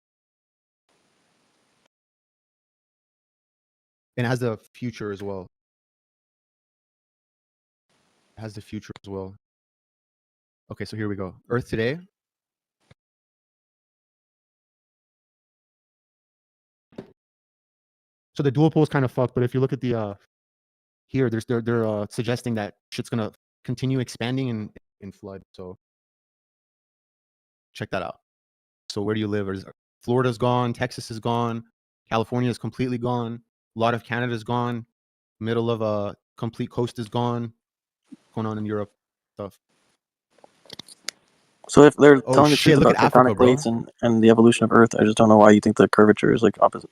And it has the future as well. It has the future as well. Okay, so here we go. Earth today. So the dual pole is kind of fucked, but if you look at the here, they're suggesting that shit's gonna continue expanding in flood. So check that out. So where do you live? Florida's gone, Texas is gone, California is completely gone, a lot of Canada's gone, middle of a complete coast is gone. What's going on in Europe stuff. So if they're telling the shit, truth look about at Africa, tectonic bro. plates and the evolution of Earth, I just don't know why you think the curvature is like opposite.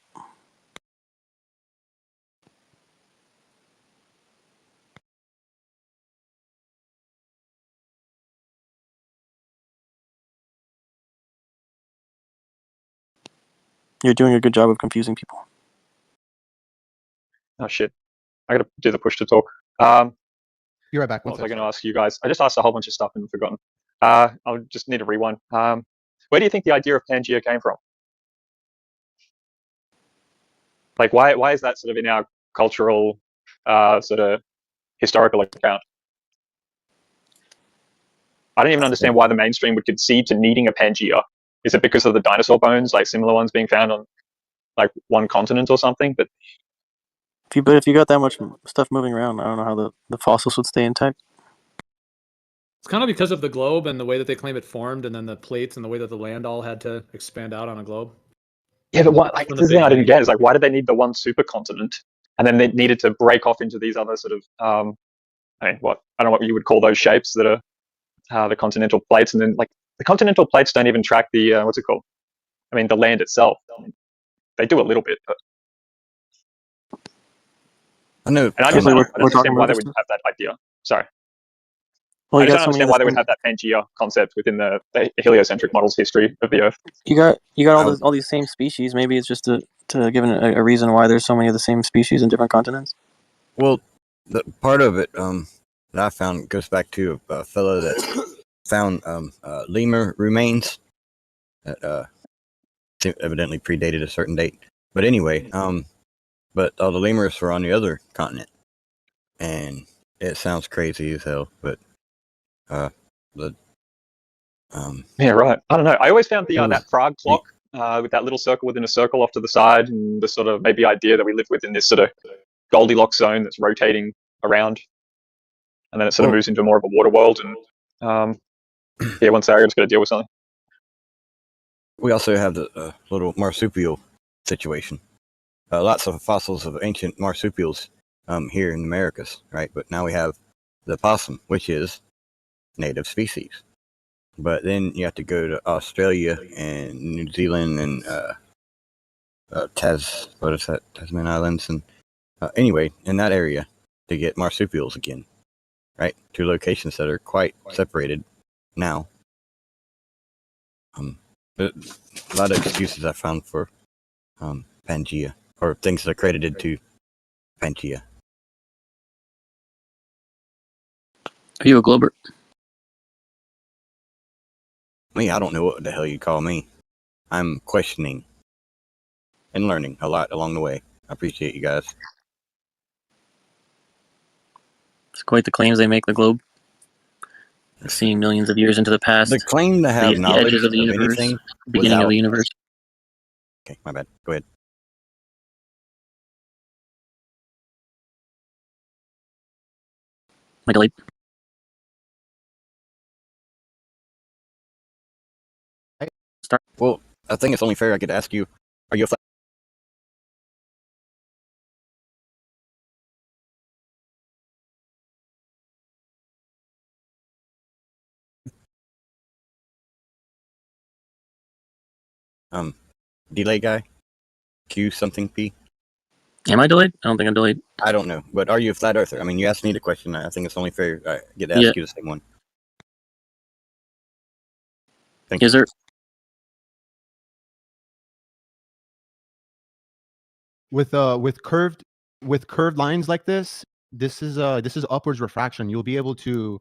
You're doing a good job of confusing people. Oh shit! I gotta do the push to talk. You're right back. What was I going to ask you guys? I just asked a whole bunch of stuff and forgotten. I'll just need a rewind. Where do you think the idea of Pangea came from? Like, why is that sort of in our cultural, sort of historical account? I don't even understand why the mainstream would concede to needing a Pangea. Is it because of the dinosaur bones, like similar ones being found on like one continent or something? But If you got that much stuff moving around, I don't know how the fossils would stay intact. It's kind of because of the globe and the way that they claim it formed, and then the plates and the way that the land all had to expand out on a globe. Yeah, but what, like, From this is the Big thing I didn't Bang. get is like, why did they need the one supercontinent, and then they needed to break off into these other sort of, I don't know what you would call those shapes that are the continental plates, and then like the continental plates don't even track the what's it called? I mean, the land itself. They do a little bit, but I know. and I just don't we're talking understand why about they this would have that idea. Sorry. Well, I you just got don't so many understand of why the they would same, have that Pangea concept within the heliocentric model's history of the Earth. you got I would- all these same species. Maybe it's just to give a reason why there's so many of the same species in different continents. Well, the part of it that I found goes back to a fellow that found lemur remains that evidently predated a certain date. But anyway, but the lemurs were on the other continent, and it sounds crazy as hell. But the Yeah, right. I don't know. I always found the It was that Prague clock with that little circle within a circle off to the side, and the sort of maybe idea that we live within this sort of Goldilocks zone that's rotating around, and then it sort of moves into more of a water world. And yeah, one second, I'm just going to deal with something. we also have the little marsupial situation. Lots of fossils of ancient marsupials here in the Americas, right? But now we have the possum, which is native species. But then you have to go to Australia and New Zealand and Tasman Islands, and anyway, in that area to get marsupials again, right? Two locations that are quite separated now. But a lot of excuses I found for Pangea, or things that are credited to Pangea. Are you a Glober? Me, I don't know what the hell you call me. I'm questioning and learning a lot along the way. I appreciate you guys. It's quite the claims they make. The globe, seeing millions of years into the past. The claim to have the knowledge edges of the universe, anything beginning of without- the universe. Okay, my bad. Go ahead. Like a leap. Well, I think it's only fair I could ask you, are you a flat delay guy? Q something P? Am I delayed? I don't think I'm delayed. I don't know, but are you a flat earther? I mean, you asked me the question. I think it's only fair I get to ask Yeah. you the same one. Is there? With curved lines like this is upwards refraction. You'll be able to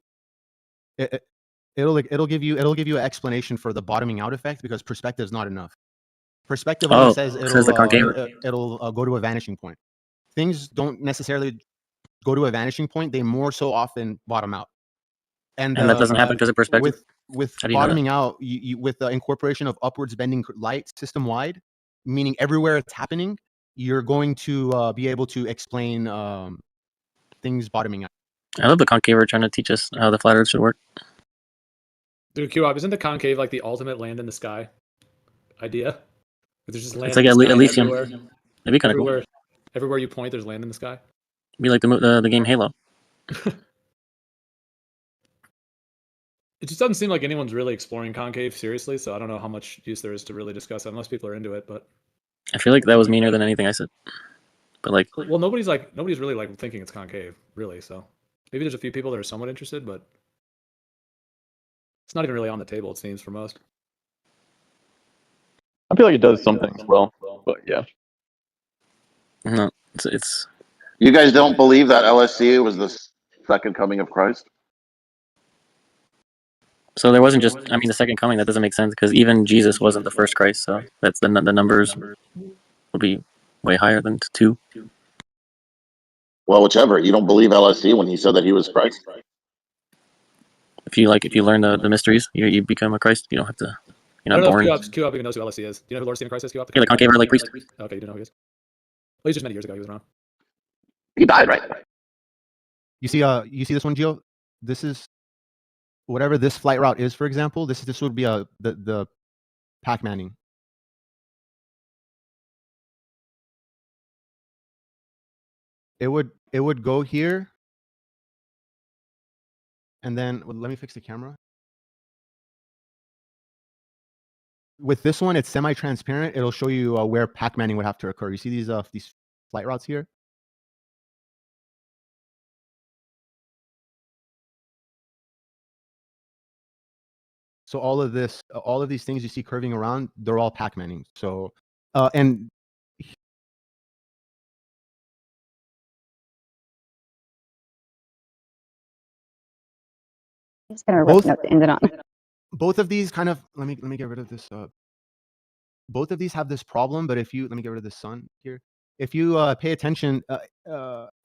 it'll give you an explanation for the bottoming out effect, because perspective is not enough. Perspective only says says the concave. it'll go to a vanishing point. Things don't necessarily go to a vanishing point; they more so often bottom out. And that doesn't happen because of perspective. With How do you know that? bottoming out, you with the incorporation of upwards bending light system wide, meaning everywhere it's happening, you're going to be able to explain things bottoming out. I love the concaver trying to teach us how the flat Earth should work. Dude, Q-Op, isn't the concave like the ultimate land in the sky idea? There's just land It's like in the sky Elysium. everywhere. That'd be kind of cool. Everywhere, everywhere you point, there's land in the sky. Be like the game Halo. It just doesn't seem like anyone's really exploring concave seriously, so I don't know how much use there is to really discuss it, unless people are into it. But I feel like that was meaner than anything I said. But like, well, nobody's really like thinking it's concave, really. So maybe there's a few people that are somewhat interested, but it's not even really on the table. It seems for most. I feel like it does some things well, but yeah. no, it's. You guys don't believe that LSC was the second coming of Christ? So there wasn't just, I mean, the second coming. That doesn't make sense because even Jesus wasn't the first Christ. So that's the numbers would be way higher than 2. Well, whichever. You don't believe LSC when he said that he was Christ? If you learn the mysteries, you become a Christ. You don't have to. You're not born. Q-Op even knows who LSC is. Do you know who Lord Stephen Christ is? Q-Op? Yeah, the concaver like priest. Okay, you do know who he is. Well, he's just many years ago. He was around. He died, right? You see this one, Gio? This is whatever this flight route is, for example, this would be the Pac Manning. It would go here, and then let me fix the camera. With this one, it's semi-transparent. It'll show you where Pac Manning would have to occur. You see these flight routes here? So all of these things you see curving around, they're all Pac Manning. So and It's gonna rip out the ins and outs. both of these kind of let me get rid of this. Both of these have this problem, but let me get rid of the sun here. If you pay attention,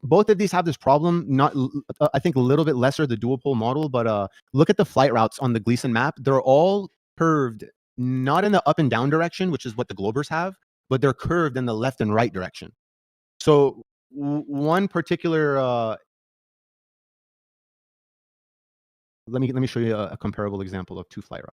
both of these have this problem. Not, I think a little bit lesser the dual pole model, but look at the flight routes on the Gleason map. They're all curved, not in the up and down direction, which is what the Globers have, but they're curved in the left and right direction. So one particular, let me show you a comparable example of two flight routes.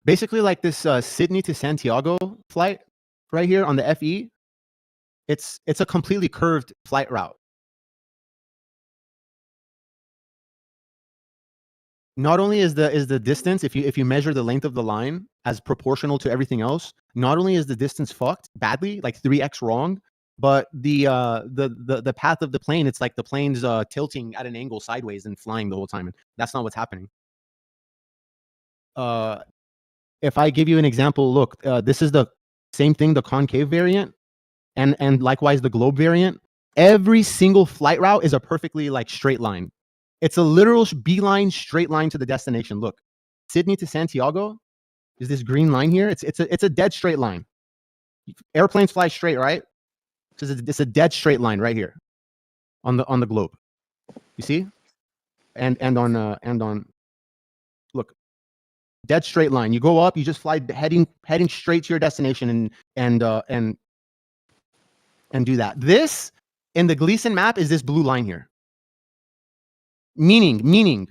Basically, like this Sydney to Santiago flight right here on the FE, it's a completely curved flight route. Not only is the distance, if you measure the length of the line as proportional to everything else, not only is the distance fucked badly, like 3x wrong, but the path of the plane, it's like the plane's tilting at an angle sideways and flying the whole time, and that's not what's happening. If I give you an example, look, this is the same thing, the concave variant, and likewise the globe variant. Every single flight route is a perfectly like straight line. It's a literal beeline straight line to the destination. Look, Sydney to Santiago is this green line here. It's a dead straight line. Airplanes fly straight, right? So it's a dead straight line right here on the globe. You see? And on look, dead straight line. You go up, you just fly heading straight to your destination and do that. This in the Gleason map is this blue line here. Meaning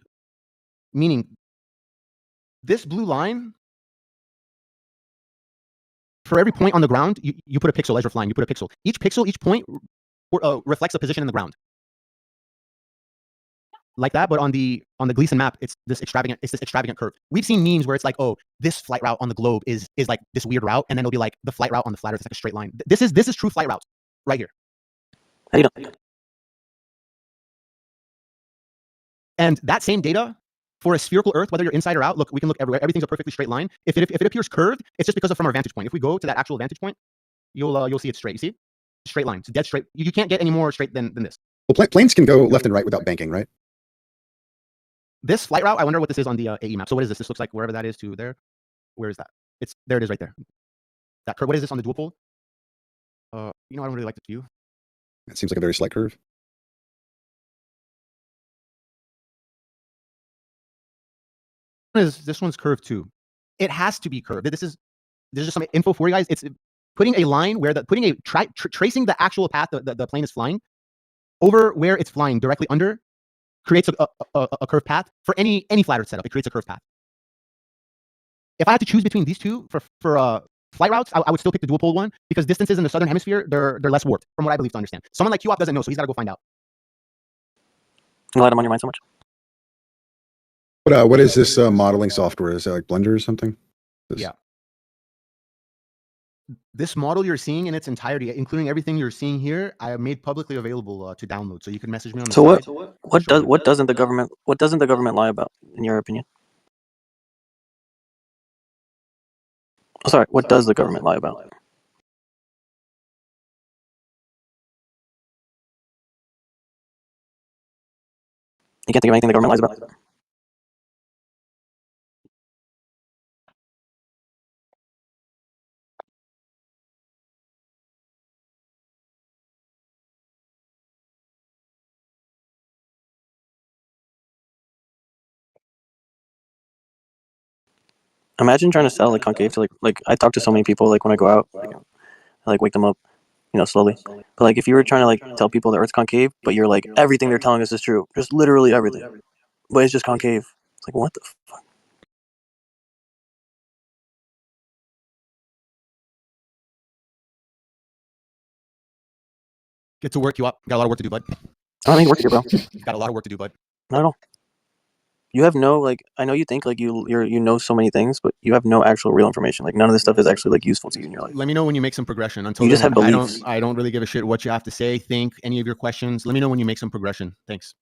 this blue line, for every point on the ground, you put a pixel as you're flying. You put a pixel. Each pixel, each point reflects a position in the ground. Like that, but on the Gleason map, it's this extravagant curve. We've seen memes where it's like, oh, this flight route on the globe is like this weird route, and then it'll be like the flight route on the flat Earth is like a straight line. This is true flight routes right here. And that same data for a spherical Earth, whether you're inside or out, look, we can look everywhere. Everything's a perfectly straight line. If it appears curved, it's just because of from our vantage point. If we go to that actual vantage point, you'll see it's straight. You see, straight line. It's dead straight. You can't get any more straight than this. Well, planes can go left and right without banking, right? This flight route, I wonder what this is on the AE map. So what is this? This looks like wherever that is to there. Where is that? There it is right there. That curve. What is this on the dual pole? I don't really like this view. It seems like a very slight curve. This one's curved too. It has to be curved. There's just some info for you guys. It's putting a line where tracing the actual path the plane is flying over where it's flying directly under creates a curved path for any flat Earth setup. It creates a curved path. If I had to choose between these two for flight routes, I would still pick the dual pole one because distances in the southern hemisphere they're less warped from what I believe to understand. Someone like QOP doesn't know, so he's got to go find out. I'm glad I'm on your mind so much. What is this modeling software? Is that like Blender or something? Yeah. This model you're seeing in its entirety, including everything you're seeing here, I have made publicly available to download. So you can message me on the So side. what doesn't the government lie about, in your opinion? Oh, sorry, what does the government lie about? You can't think of anything the government lies about? Imagine trying to sell like concave to like I talk to so many people like when I go out, like, I like wake them up, slowly. But like if you were trying to like tell people the Earth's concave, but you're like everything they're telling us is true, just literally everything, but it's just concave. It's like what the fuck? Get to work, you up. Got a lot of work to do, bud. I don't think work here, bro. Got a lot of work to do, bud. Not at all. You have no like. I know you think like you know so many things, but you have no actual real information. Like none of this stuff is actually like useful to you in your life. Let me know when you make some progression. Until You just then, have beliefs. I don't really give a shit what you have to say, think, any of your questions. Let me know when you make some progression. Thanks.